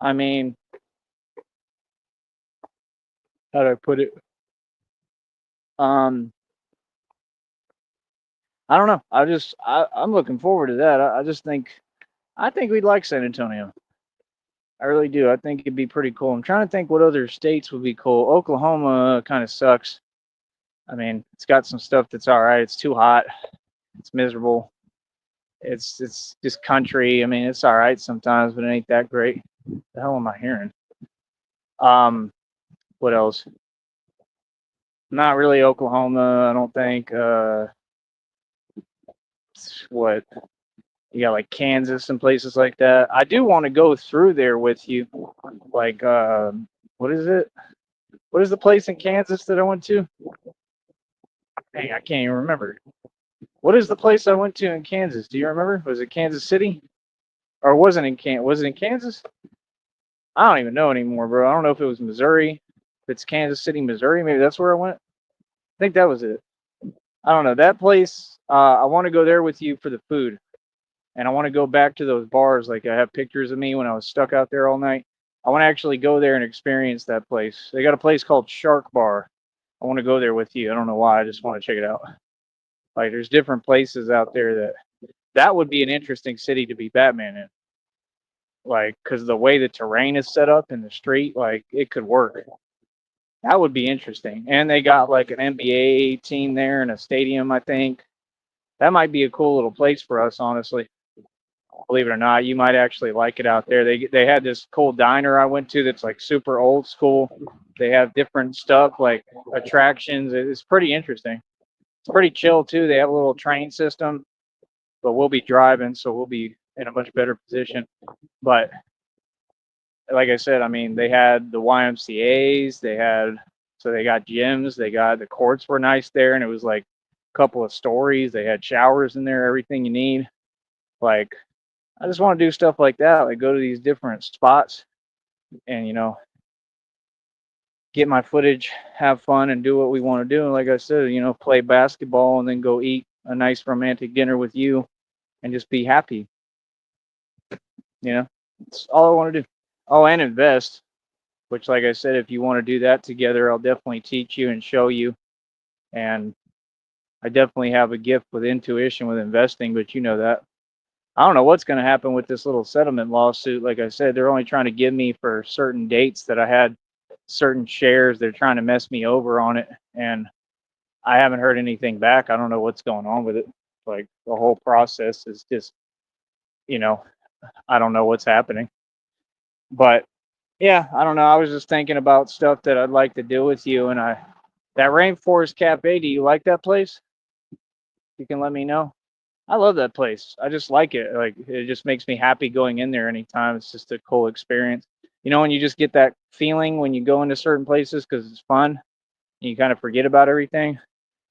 I mean, how do I put it? Um, I don't know. I'm looking forward to that. I think we'd like San Antonio. I really do. I think it'd be pretty cool. I'm trying to think what other states would be cool. Oklahoma kind of sucks. I mean, it's got some stuff that's all right. It's too hot. It's miserable. It's just country. I mean, it's all right sometimes, but it ain't that great. The hell am I hearing? Um, what else? Not really Oklahoma. I don't think. What you got like Kansas and places like that. I do want to go through there with you. Like, what is it? What is the place in Kansas that I went to? Dang, I can't even remember. What is the place I went to in Kansas? Do you remember? Was it Kansas City? Or wasn't in Was it in Kansas? I don't even know anymore, bro. I don't know if it was Missouri. If it's Kansas City, Missouri, maybe that's where I went. I think that was it. I don't know. That place, I want to go there with you for the food. And I want to go back to those bars. Like I have pictures of me when I was stuck out there all night. I want to actually go there and experience that place. They got a place called Shark Bar. I want to go there with you. I don't know why. I just want to check it out. Like there's different places out there that would be an interesting city to be Batman in. Like because the way the terrain is set up in the street, like it could work. That would be interesting. And they got like an NBA team there and a stadium, I think. That might be a cool little place for us, honestly. Believe it or not, you might actually like it out there. They had this cool diner I went to that's like super old school. They have different stuff like attractions. It's pretty interesting. It's pretty chill too. They have a little train system, but we'll be driving, so we'll be in a much better position. But like I said, I mean, they had the YMCA's, they got gyms, they got the courts were nice there, and it was like a couple of stories. They had showers in there, everything you need. Like, I just want to do stuff like that, like go to these different spots and get my footage, have fun, and do what we want to do. And like I said, play basketball and then go eat a nice romantic dinner with you and just be happy. You know, it's all I want to do. Oh, and invest, which, like I said, if you want to do that together, I'll definitely teach you and show you. And I definitely have a gift with intuition with investing, but you know that. I don't know what's going to happen with this little settlement lawsuit. Like I said, they're only trying to give me for certain dates that I had certain shares. They're trying to mess me over on it. And I haven't heard anything back. I don't know what's going on with it. Like the whole process is just, you know, I don't know what's happening. But yeah, I don't know. I was just thinking about stuff that I'd like to do with you. And that Rainforest Cafe, do you like that place? You can let me know. I love that place. I just like it. Like it just makes me happy going in there anytime. It's just a cool experience. You know, when you just get that feeling when you go into certain places because it's fun and you kind of forget about everything.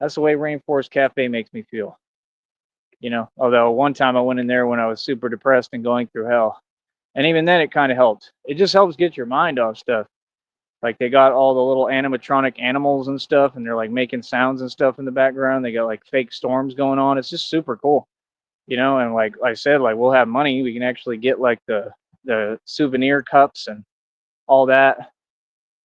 That's the way Rainforest Cafe makes me feel. You know, although one time I went in there when I was super depressed and going through hell. And even then it kind of helped. It just helps get your mind off stuff. Like they got all the little animatronic animals and stuff and they're like making sounds and stuff in the background. They got like fake storms going on. It's just super cool. You know, and like I said, like we'll have money. We can actually get like the souvenir cups and all that.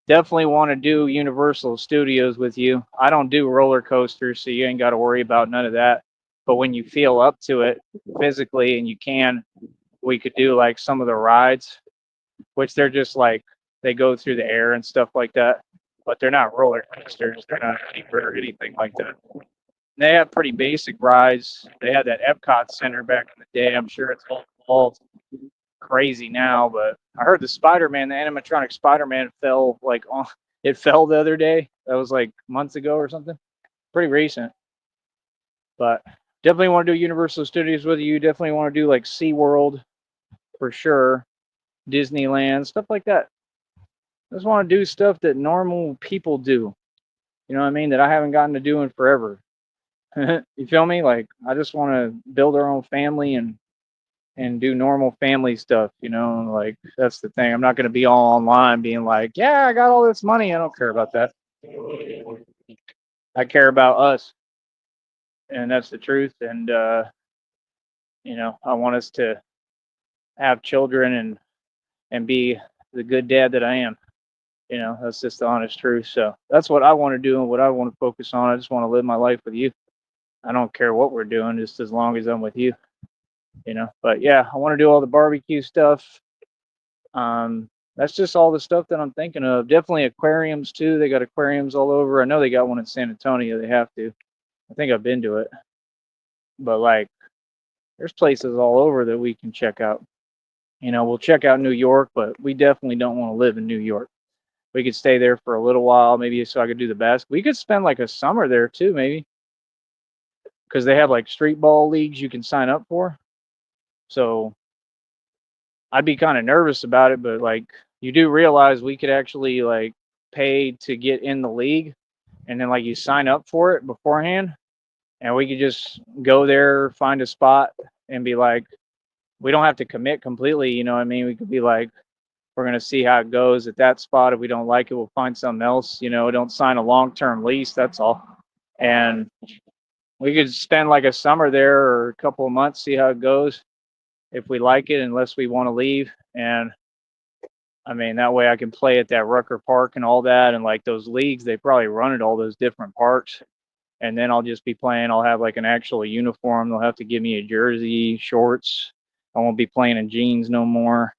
Definitely want to do Universal Studios with you. I don't do roller coasters, so you ain't got to worry about none of that. But when you feel up to it physically and you can, we could do like some of the rides, which they're just like they go through the air and stuff like that. But they're not roller coasters. They're not or anything like that. They have pretty basic rides. They had that Epcot Center back in the day. I'm sure it's all crazy now, but I heard the Spider-Man, the animatronic Spider-Man fell like on it fell the other day. That was like months ago or something. Pretty recent. But definitely want to do Universal Studios with you. Definitely want to do like SeaWorld for sure. Disneyland, stuff like that. I just want to do stuff that normal people do. You know what I mean? That I haven't gotten to do in forever. You feel me? Like I just want to build our own family and do normal family stuff, you know, like that's the thing. I'm not going to be all online being like, yeah, I got all this money. I don't care about that. I care about us, and that's the truth. And you know, I want us to have children and be the good dad that I am. You know, that's just the honest truth. So that's what I want to do and what I want to focus on. I just want to live my life with you. I don't care what we're doing, just as long as I'm with you. You know, but yeah, I want to do all the barbecue stuff. That's just all the stuff that I'm thinking of. Definitely aquariums too. They got aquariums all over. I know they got one in San Antonio. They have to. I think I've been to it. But like, there's places all over that we can check out. You know, we'll check out New York, but we definitely don't want to live in New York. We could stay there for a little while, maybe so I could do the best. We could spend like a summer there too, maybe, because they have like street ball leagues you can sign up for. So I'd be kind of nervous about it, but like you do realize we could actually like pay to get in the league and then like you sign up for it beforehand and we could just go there, find a spot and be like, we don't have to commit completely, you know what I mean? We could be like, we're gonna see how it goes at that spot. If we don't like it, we'll find something else, you know, don't sign a long-term lease, that's all. And we could spend like a summer there or a couple of months, see how it goes if we like it, unless we want to leave. And I mean, that way I can play at that Rucker Park and all that. And like those leagues, they probably run at all those different parks. And then I'll just be playing. I'll have like an actual uniform. They'll have to give me a jersey, shorts. I won't be playing in jeans no more.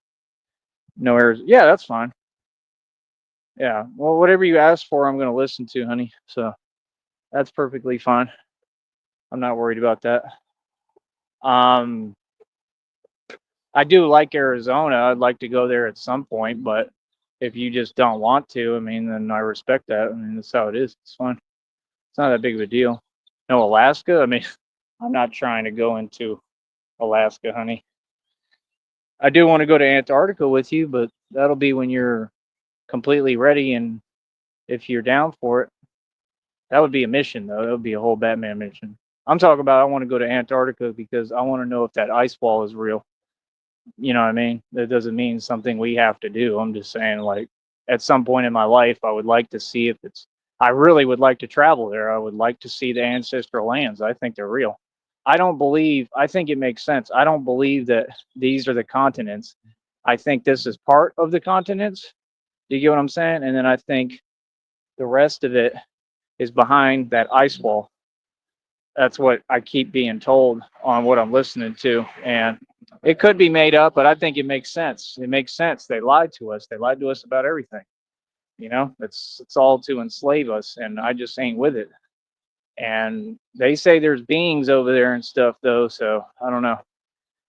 No airs. Yeah, that's fine. Yeah. Well, whatever you ask for, I'm going to listen to, honey. So that's perfectly fine. I'm not worried about that. Um, I do like Arizona. I'd like to go there at some point, but if you just don't want to, I mean, then I respect that. I mean, that's how it is. It's fine. It's not that big of a deal. No, Alaska. I mean, I'm not trying to go into Alaska, honey. I do want to go to Antarctica with you, but that'll be when you're completely ready and if you're down for it. That would be a mission, though. That would be a whole Batman mission. I'm talking about I want to go to Antarctica because I want to know if that ice wall is real. You know what I mean? That doesn't mean something we have to do. I'm just saying, like, at some point in my life, I would like to see if it's, I really would like to travel there. I would like to see the ancestral lands. I think they're real. I think it makes sense. I don't believe that these are the continents. I think this is part of the continents. Do you get what I'm saying? And then I think the rest of it is behind that ice wall. That's what I keep being told on what I'm listening to. And it could be made up, but I think it makes sense. It makes sense. They lied to us. They lied to us about everything. It's all to enslave us, and I just ain't with it. And they say there's beings over there and stuff though, so I don't know.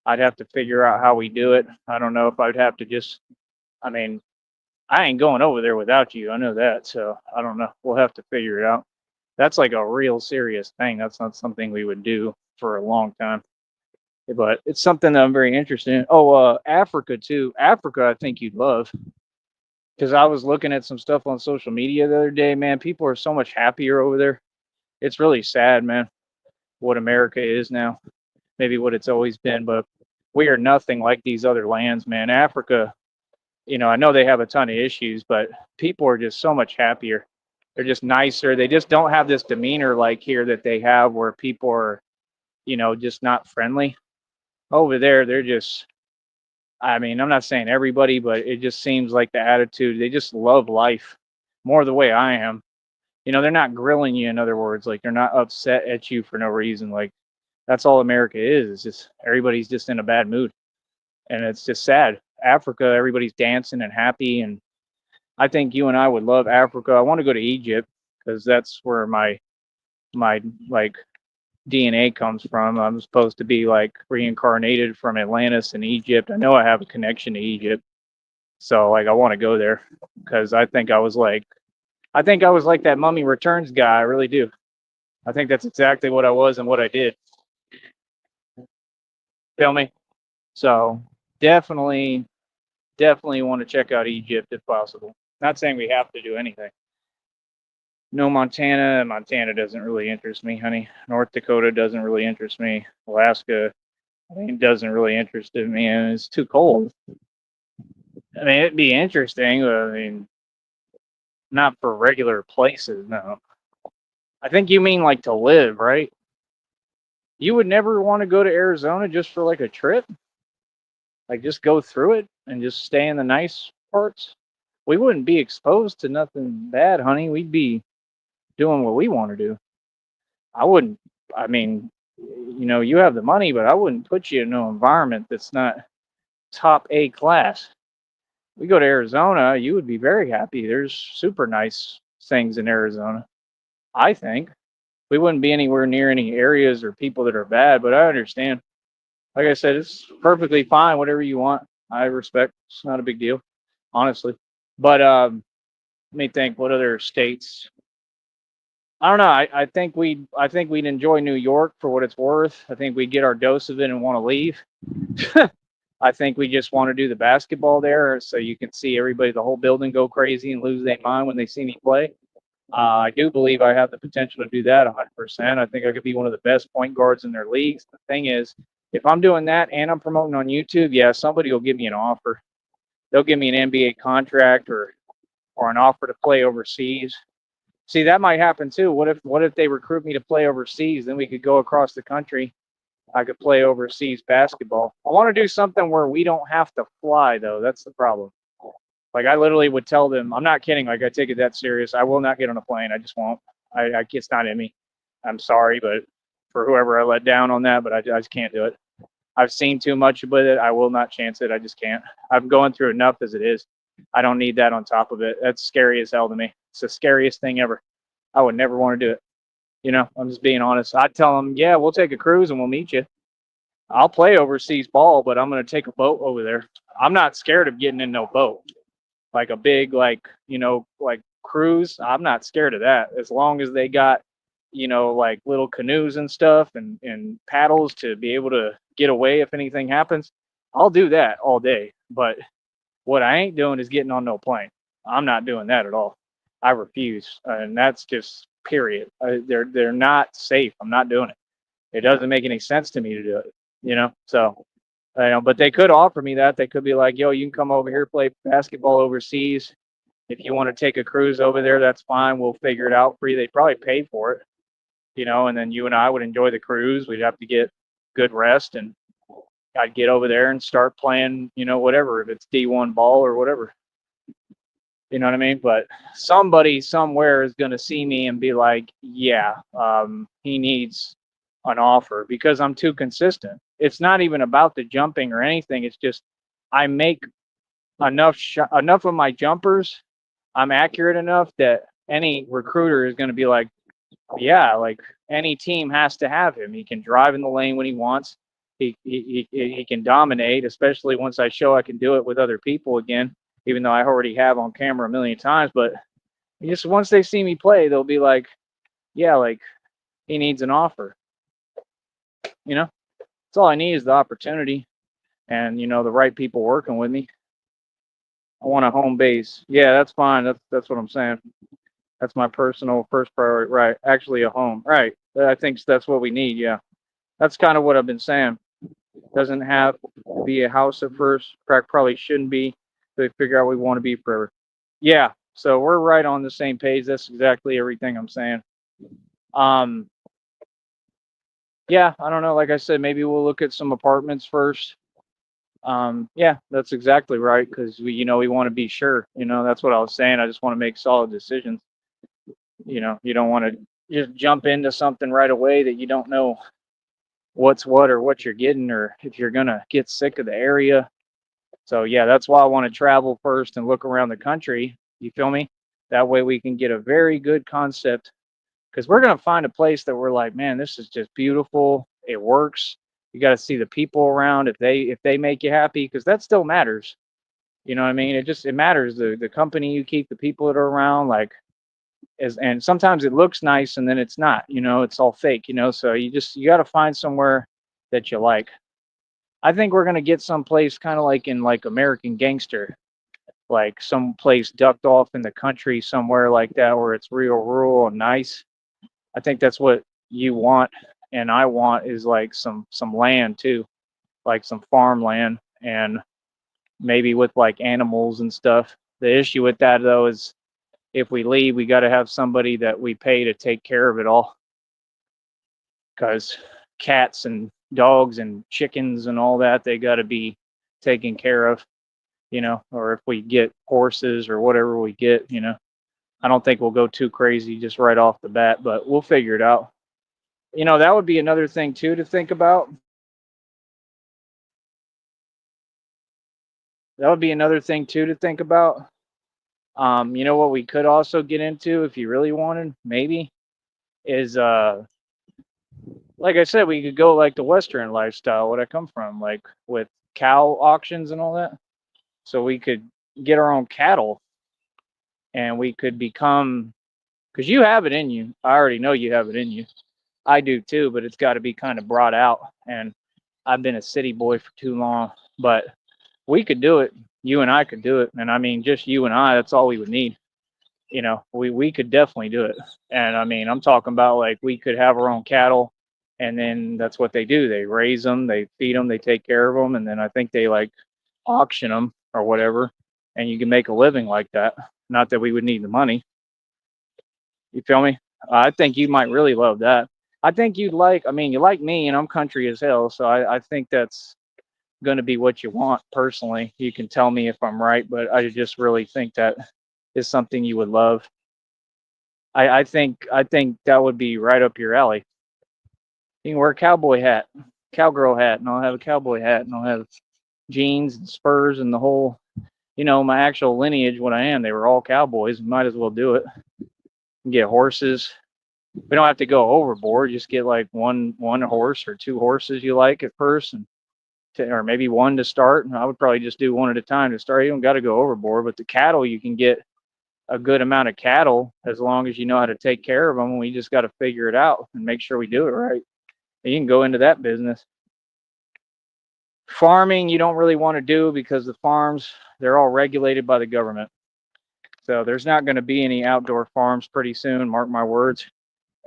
I'd have to figure out how we do it. I don't know if I'd have to just I mean, I ain't going over there without you. I know that. So I don't know. We'll have to figure it out. That's like a real serious thing. That's not something we would do for a long time. But it's something that I'm very interested in. Oh, Africa too. Africa, I think you'd love because I was looking at some stuff on social media the other day. Man, people are so much happier over there. It's really sad, man, what America is now. Maybe what it's always been, but we are nothing like these other lands, man. Africa, I know they have a ton of issues, but people are just so much happier. They're just nicer. They just don't have this demeanor like here that they have where people are, just not friendly. Over there, they're just, I mean, I'm not saying everybody, but it just seems like the attitude, they just love life more the way I am. They're not grilling you, in other words, like they're not upset at you for no reason. Like that's all America is. It's just everybody's just in a bad mood. And it's just sad. Africa, everybody's dancing and happy. And I think you and I would love Africa. I want to go to Egypt because that's where my like DNA comes from. I'm supposed to be like reincarnated from Atlantis in Egypt. I know I have a connection to Egypt, so like I want to go there because I think I was like that Mummy Returns guy. I really do. I think that's exactly what I was and what I did. Feel me? So definitely, definitely want to check out Egypt if possible. Not saying we have to do anything. No, Montana. Montana doesn't really interest me, honey. North Dakota doesn't really interest me. Alaska, I mean, doesn't really interest me, and it's too cold. I mean, it'd be interesting, but I mean, not for regular places. No, I think you mean like to live, right? You would never want to go to Arizona just for like a trip, like just go through it and just stay in the nice parts. We wouldn't be exposed to nothing bad, honey. We'd be doing what we want to do. I wouldn't. I mean, you have the money, but I wouldn't put you in no environment that's not top A class. We go to Arizona, you would be very happy. There's super nice things in Arizona. I think we wouldn't be anywhere near any areas or people that are bad, but I understand. Like I said, it's perfectly fine. Whatever you want, I respect. It's not a big deal, honestly. But let me think. What other states? I don't know. I think we'd enjoy New York for what it's worth. I think we'd get our dose of it and want to leave. I think we just want to do the basketball there, so you can see everybody, the whole building, go crazy and lose their mind when they see me play. I do believe I have the potential to do that 100%. I think I could be one of the best point guards in their leagues. The thing is, if I'm doing that and I'm promoting on YouTube, yeah, somebody will give me an offer. They'll give me an NBA contract or an offer to play overseas. See, that might happen too. What if they recruit me to play overseas? Then we could go across the country. I could play overseas basketball. I want to do something where we don't have to fly though. That's the problem. Like I literally would tell them, I'm not kidding. Like I take it that serious. I will not get on a plane. I just won't. It's not in me. I'm sorry, but for whoever I let down on that, but I just can't do it. I've seen too much with it. I will not chance it. I just can't. I'm going through enough as it is. I don't need that on top of it. That's scary as hell to me. It's the scariest thing ever. I would never want to do it. I'm just being honest. I'd tell them, yeah, we'll take a cruise and we'll meet you. I'll play overseas ball, but I'm going to take a boat over there. I'm not scared of getting in no boat. Like a big, like cruise. I'm not scared of that. As long as they got, like little canoes and stuff and paddles to be able to get away if anything happens, I'll do that all day. But what I ain't doing is getting on no plane. I'm not doing that at all. I refuse. And that's just period. They're not safe. I'm not doing it. It doesn't make any sense to me to do it, So, but they could offer me that. They could be like, yo, you can come over here, play basketball overseas. If you want to take a cruise over there, that's fine. We'll figure it out for you. They'd probably pay for it. and then you and I would enjoy the cruise. We'd have to get good rest, and I'd get over there and start playing, whatever, if it's D1 ball or whatever. You know what I mean? But somebody somewhere is going to see me and be like, yeah, he needs an offer because I'm too consistent. It's not even about the jumping or anything. It's just I make enough of my jumpers. I'm accurate enough that any recruiter is going to be like, yeah, like any team has to have him. He can drive in the lane when he wants. He can dominate, especially once I show I can do it with other people again, even though I already have on camera a million times. But just once they see me play, they'll be like, yeah, like he needs an offer. That's all I need is the opportunity and the right people working with me. I want a home base. Yeah, that's fine. That's what I'm saying. That's my personal first priority. Right. Actually, a home. Right. I think that's what we need. Yeah. That's kind of what I've been saying. Doesn't have to be a house at first. Probably shouldn't be. They figure out we want to be forever. Yeah. So we're right on the same page. That's exactly everything I'm saying. Um. Yeah. I don't know. Like I said, maybe we'll look at some apartments first. Yeah, that's exactly right. Because we want to be sure. That's what I was saying. I just want to make solid decisions. You don't want to just jump into something right away that you don't know what's what or what you're getting or if you're gonna get sick of the area. So yeah, that's why I want to travel first and look around the country. You feel me? That way we can get a very good concept because we're gonna find a place that we're like, man, this is just beautiful. It works. You got to see the people around if they make you happy because that still matters. You know what I mean? It matters the company you keep, the people that are around, like and sometimes it looks nice and then it's not, it's all fake, so you got to find somewhere that you like. I think we're going to get someplace kind of like in like American Gangster, like some place ducked off in the country somewhere like that where it's real rural and nice. I think that's what you want and I want is like some land too, like some farmland and maybe with like animals and stuff. The issue with that though is if we leave, we got to have somebody that we pay to take care of it all. Because cats and dogs and chickens and all that, they got to be taken care of, or if we get horses or whatever we get, I don't think we'll go too crazy just right off the bat, but we'll figure it out. That would be another thing too to think about. That would be another thing too to think about. What we could also get into if you really wanted, maybe, is like I said, we could go like the Western lifestyle, what I come from, like with cow auctions and all that. So we could get our own cattle and we could become, because you have it in you. I already know you have it in you. I do too, but it's got to be kind of brought out. And I've been a city boy for too long, but we could do it. You and I could do it. And I mean, just you and I, that's all we would need. We could definitely do it. And I mean, I'm talking about like we could have our own cattle and then that's what they do. They raise them, they feed them, they take care of them. And then I think they like auction them or whatever. And you can make a living like that. Not that we would need the money. You feel me? I think you might really love that. I think you like me and I'm country as hell. So I think that's going to be what you want personally. You can tell me if I'm right, but I just really think that is something you would love. I think that would be right up your alley. You can wear a cowboy hat, cowgirl hat, and I'll have a cowboy hat, and I'll have jeans and spurs and the whole. My actual lineage, what I am, they were all cowboys. Might as well do it. Get horses. We don't have to go overboard. Just get like one horse or two horses you like at first, and or maybe one to start. And I would probably just do one at a time to start. You don't got to go overboard. But the cattle, you can get a good amount of cattle as long as you know how to take care of them. We just got to figure it out and make sure we do it right. And you can go into that business. Farming, you don't really want to do because the farms, they're all regulated by the government. So there's not going to be any outdoor farms pretty soon, mark my words.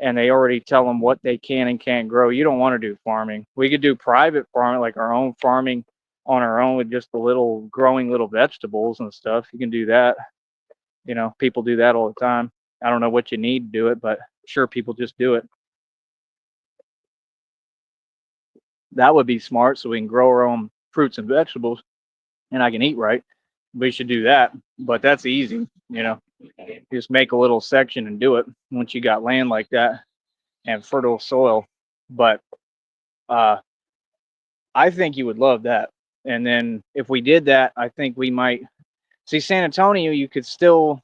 And they already tell them what they can and can't grow. You don't want to do farming. We could do private farming, like our own farming on our own with just the little growing little vegetables and stuff. You can do that. People do that all the time. I don't know what you need to do it, but sure, people just do it. That would be smart, so we can grow our own fruits and vegetables, and I can eat right. We should do that, but that's easy, you know. Just make a little section and do it once you got land like that and fertile soil. But uh, I think you would love that. And then if we did that, I think we might see San Antonio. You could still,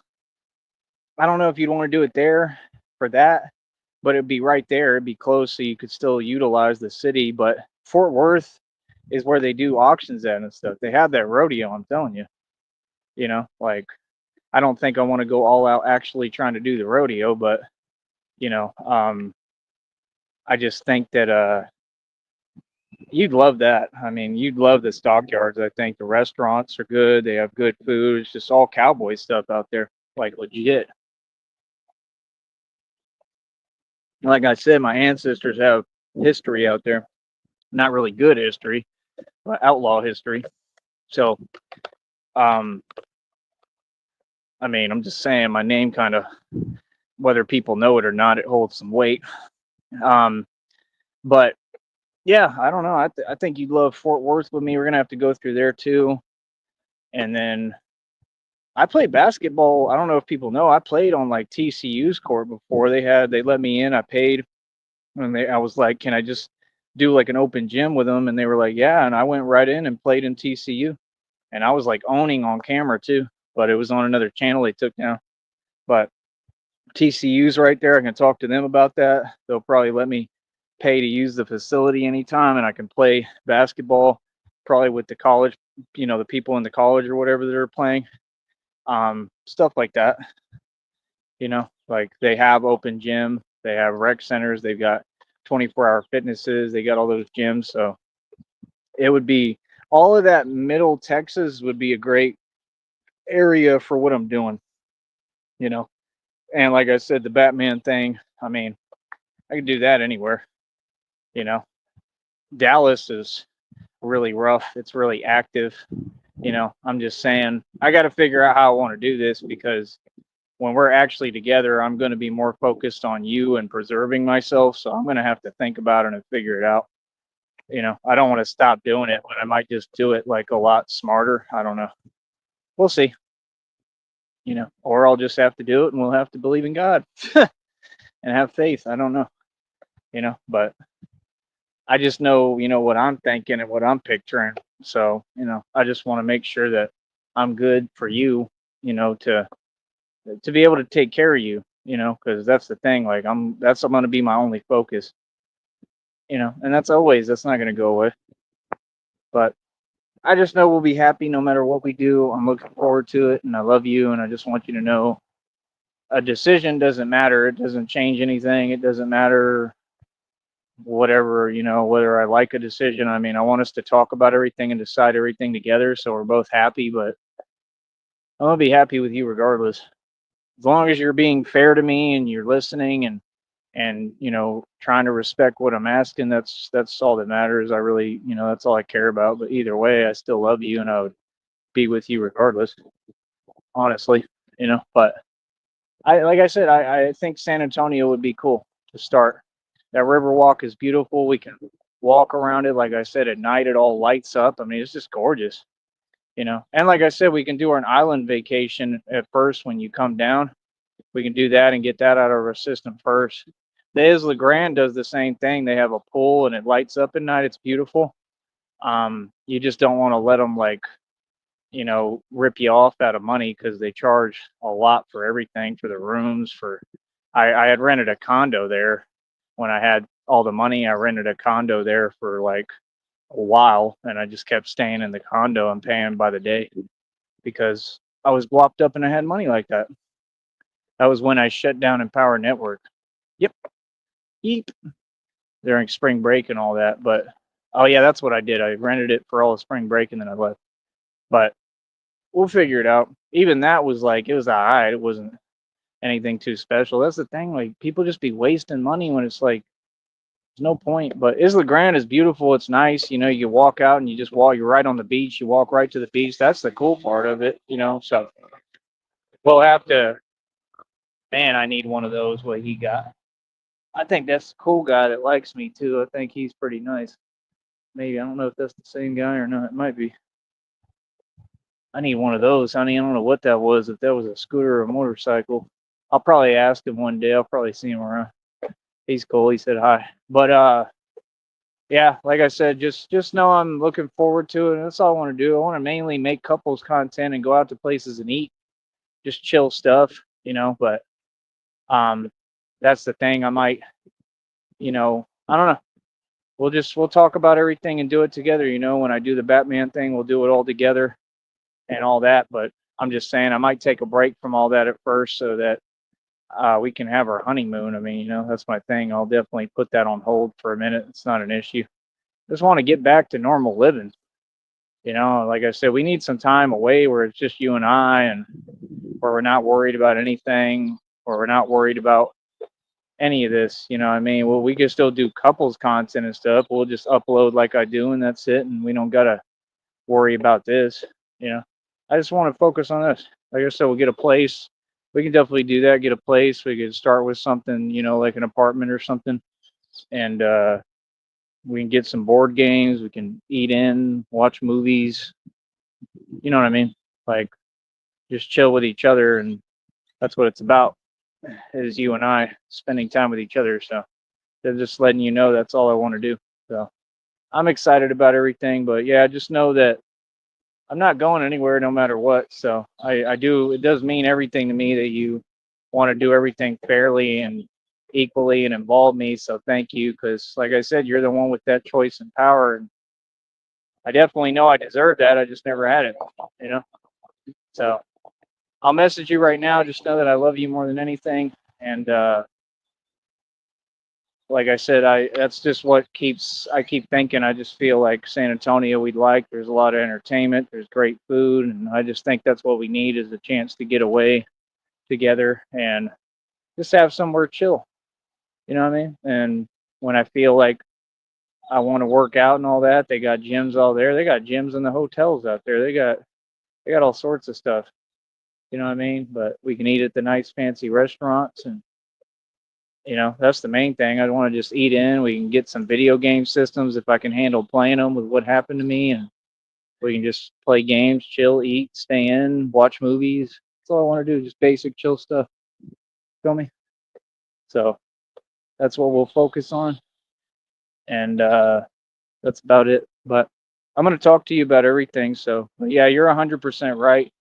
I don't know if you'd want to do it there for that, but it'd be right there. It'd be close, so you could still utilize the city. But Fort Worth is where they do auctions at and stuff. They have that rodeo. I'm telling you, like I don't think I want to go all out actually trying to do the rodeo, but you know, I just think that you'd love that. I mean, you'd love the stockyards. I think the restaurants are good. They have good food. It's just all cowboy stuff out there, like legit. Like I said, my ancestors have history out there. Not really good history, but outlaw history. So, um, I mean, I'm just saying my name kind of, whether people know it or not, it holds some weight. Um, but yeah, I don't know. I think you'd love Fort Worth with me. We're gonna have to go through there too, and then I played basketball. I don't know if people know. I played on like TCU's court before. They let me in. I paid, and I was like, can I just do like an open gym with them? And they were like, yeah. And I went right in and played in TCU, and I was like owning on camera too. But it was on another channel they took down. But TCU's right there. I can talk to them about that. They'll probably let me pay to use the facility anytime, and I can play basketball probably with the college, the people in the college or whatever that are playing, stuff like that. Like they have open gym, they have rec centers, they've got 24-hour fitnesses, they got all those gyms. So it would be all of that. Middle Texas would be a great area for what I'm doing, you know. And like I said, the Batman thing, I mean, I could do that anywhere, you know. Dallas is really rough. It's really active. I'm just saying I got to figure out how I want to do this, because when we're actually together, I'm going to be more focused on you and preserving myself. So I'm going to have to think about it and figure it out. I don't want to stop doing it, but I might just do it like a lot smarter. I don't know. We'll see, or I'll just have to do it and we'll have to believe in God and have faith. I don't know, but I just know, what I'm thinking and what I'm picturing. So, I just want to make sure that I'm good for you, to be able to take care of you, because that's the thing. Like that's going to be my only focus, and that's not going to go away. But I just know we'll be happy no matter what we do. I'm looking forward to it, and I love you, and I just want you to know a decision doesn't matter. It doesn't change anything. It doesn't matter whatever, whether I like a decision. I mean, I want us to talk about everything and decide everything together so we're both happy, but I'm going to be happy with you regardless. As long as you're being fair to me and you're listening and trying to respect what I'm asking, that's all that matters. I really, that's all I care about. But either way, I still love you and I would be with you regardless, honestly. But like I said, I think San Antonio would be cool to start. That river walk is beautiful. We can walk around it. Like I said, at night it all lights up. I mean, it's just gorgeous. And like I said, we can do an island vacation at first when you come down. We can do that and get that out of our system first. The Isla Grande does the same thing. They have a pool and it lights up at night. It's beautiful. You just don't want to let them rip you off out of money, because they charge a lot for everything, for the rooms. I had rented a condo there when I had all the money. I rented a condo there for like a while, and I just kept staying in the condo and paying by the day because I was blocked up and I had money like that. That was when I shut down Empower Network. Yep. Yeep. During spring break and all that. But oh yeah, that's what I did. I rented it for all of spring break and then I left. But we'll figure it out. Even that was like, it was all right. It wasn't anything too special. That's the thing. Like, people just be wasting money when it's like, there's no point. But Isla Grande is beautiful. It's nice. You walk out and you just walk, you're right on the beach. You walk right to the beach. That's the cool part of it, So we'll have to, man, I need one of those, what he got. I think that's the cool guy that likes me too. I think he's pretty nice. Maybe I don't know if that's the same guy or not. It might be. I need one of those, honey. I don't know what that was. If that was a scooter or a motorcycle, I'll probably ask him one day. I'll probably see him around. He's cool. He said hi. But yeah, like I said, just know I'm looking forward to it. That's all I want to do. I want to mainly make couples content and go out to places and eat, just chill stuff, you know. But um, that's the thing. I might, I don't know. We'll talk about everything and do it together. You know, when I do the Batman thing, we'll do it all together and all that. But I'm just saying I might take a break from all that at first so that we can have our honeymoon. I mean, that's my thing. I'll definitely put that on hold for a minute. It's not an issue. Just want to get back to normal living. Like I said, we need some time away where it's just you and I, and where we're not worried about anything, or we're not worried about any of this. You know what I mean? Well, we can still do couples content and stuff. We'll just upload like I do, and that's it. And we don't gotta worry about this. You know, I just want to focus on this. Like I said, we'll get a place. We can definitely do that. Get a place. We could start with something, like an apartment or something, and we can get some board games. We can eat in, watch movies. You know what I mean? Like just chill with each other, and that's what it's about. Is you and I spending time with each other. So they're just letting you know that's all I want to do. So I'm excited about everything, but yeah, just know that I'm not going anywhere no matter what. So I do, it does mean everything to me that you want to do everything fairly and equally and involve me. So thank you. Cause like I said, you're the one with that choice and power. And I definitely know I deserve that. I just never had it, you know? So I'll message you right now. Just know that I love you more than anything. And, like I said, that's just what I keep thinking. I just feel like San Antonio we'd like. There's a lot of entertainment, there's great food, and I just think that's what we need is a chance to get away together and just have somewhere chill. You know what I mean? And when I feel like I want to work out and all that, they got gyms all there. They got gyms in the hotels out there. They got all sorts of stuff. You know what I mean? But we can eat at the nice fancy restaurants, and that's the main thing. I want to just eat in. We can get some video game systems if I can handle playing them with what happened to me, and we can just play games, chill, eat, stay in, watch movies. That's all I want to do. Just basic chill stuff. Feel me? So that's what we'll focus on, and that's about it. But I'm going to talk to you about everything. So yeah, you're 100% right,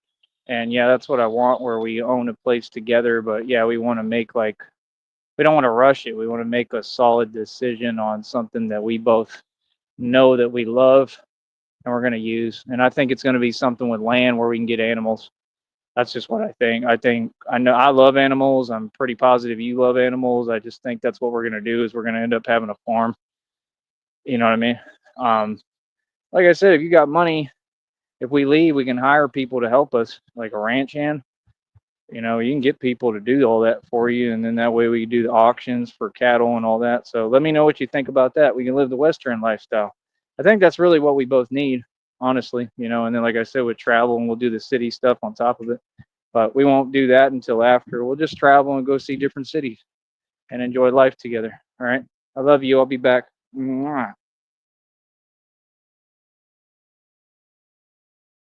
and yeah, that's what I want. Where we own a place together, but yeah, we want to make we don't want to rush it. We want to make a solid decision on something that we both know that we love and we're going to use. And I think it's going to be something with land where we can get animals. That's just what I think. I know I love animals. I'm pretty positive you love animals. I just think that's what we're going to do is we're going to end up having a farm. You know what I mean? Um, like I said, if you got money, if we leave, we can hire people to help us, like a ranch hand. You can get people to do all that for you, and then that way we can do the auctions for cattle and all that. So let me know what you think about that. We can live the Western lifestyle. I think that's really what we both need, honestly. And then like I said, with travel, and we'll do the city stuff on top of it. But we won't do that until after. We'll just travel and go see different cities and enjoy life together. All right. I love you. I'll be back. Mwah.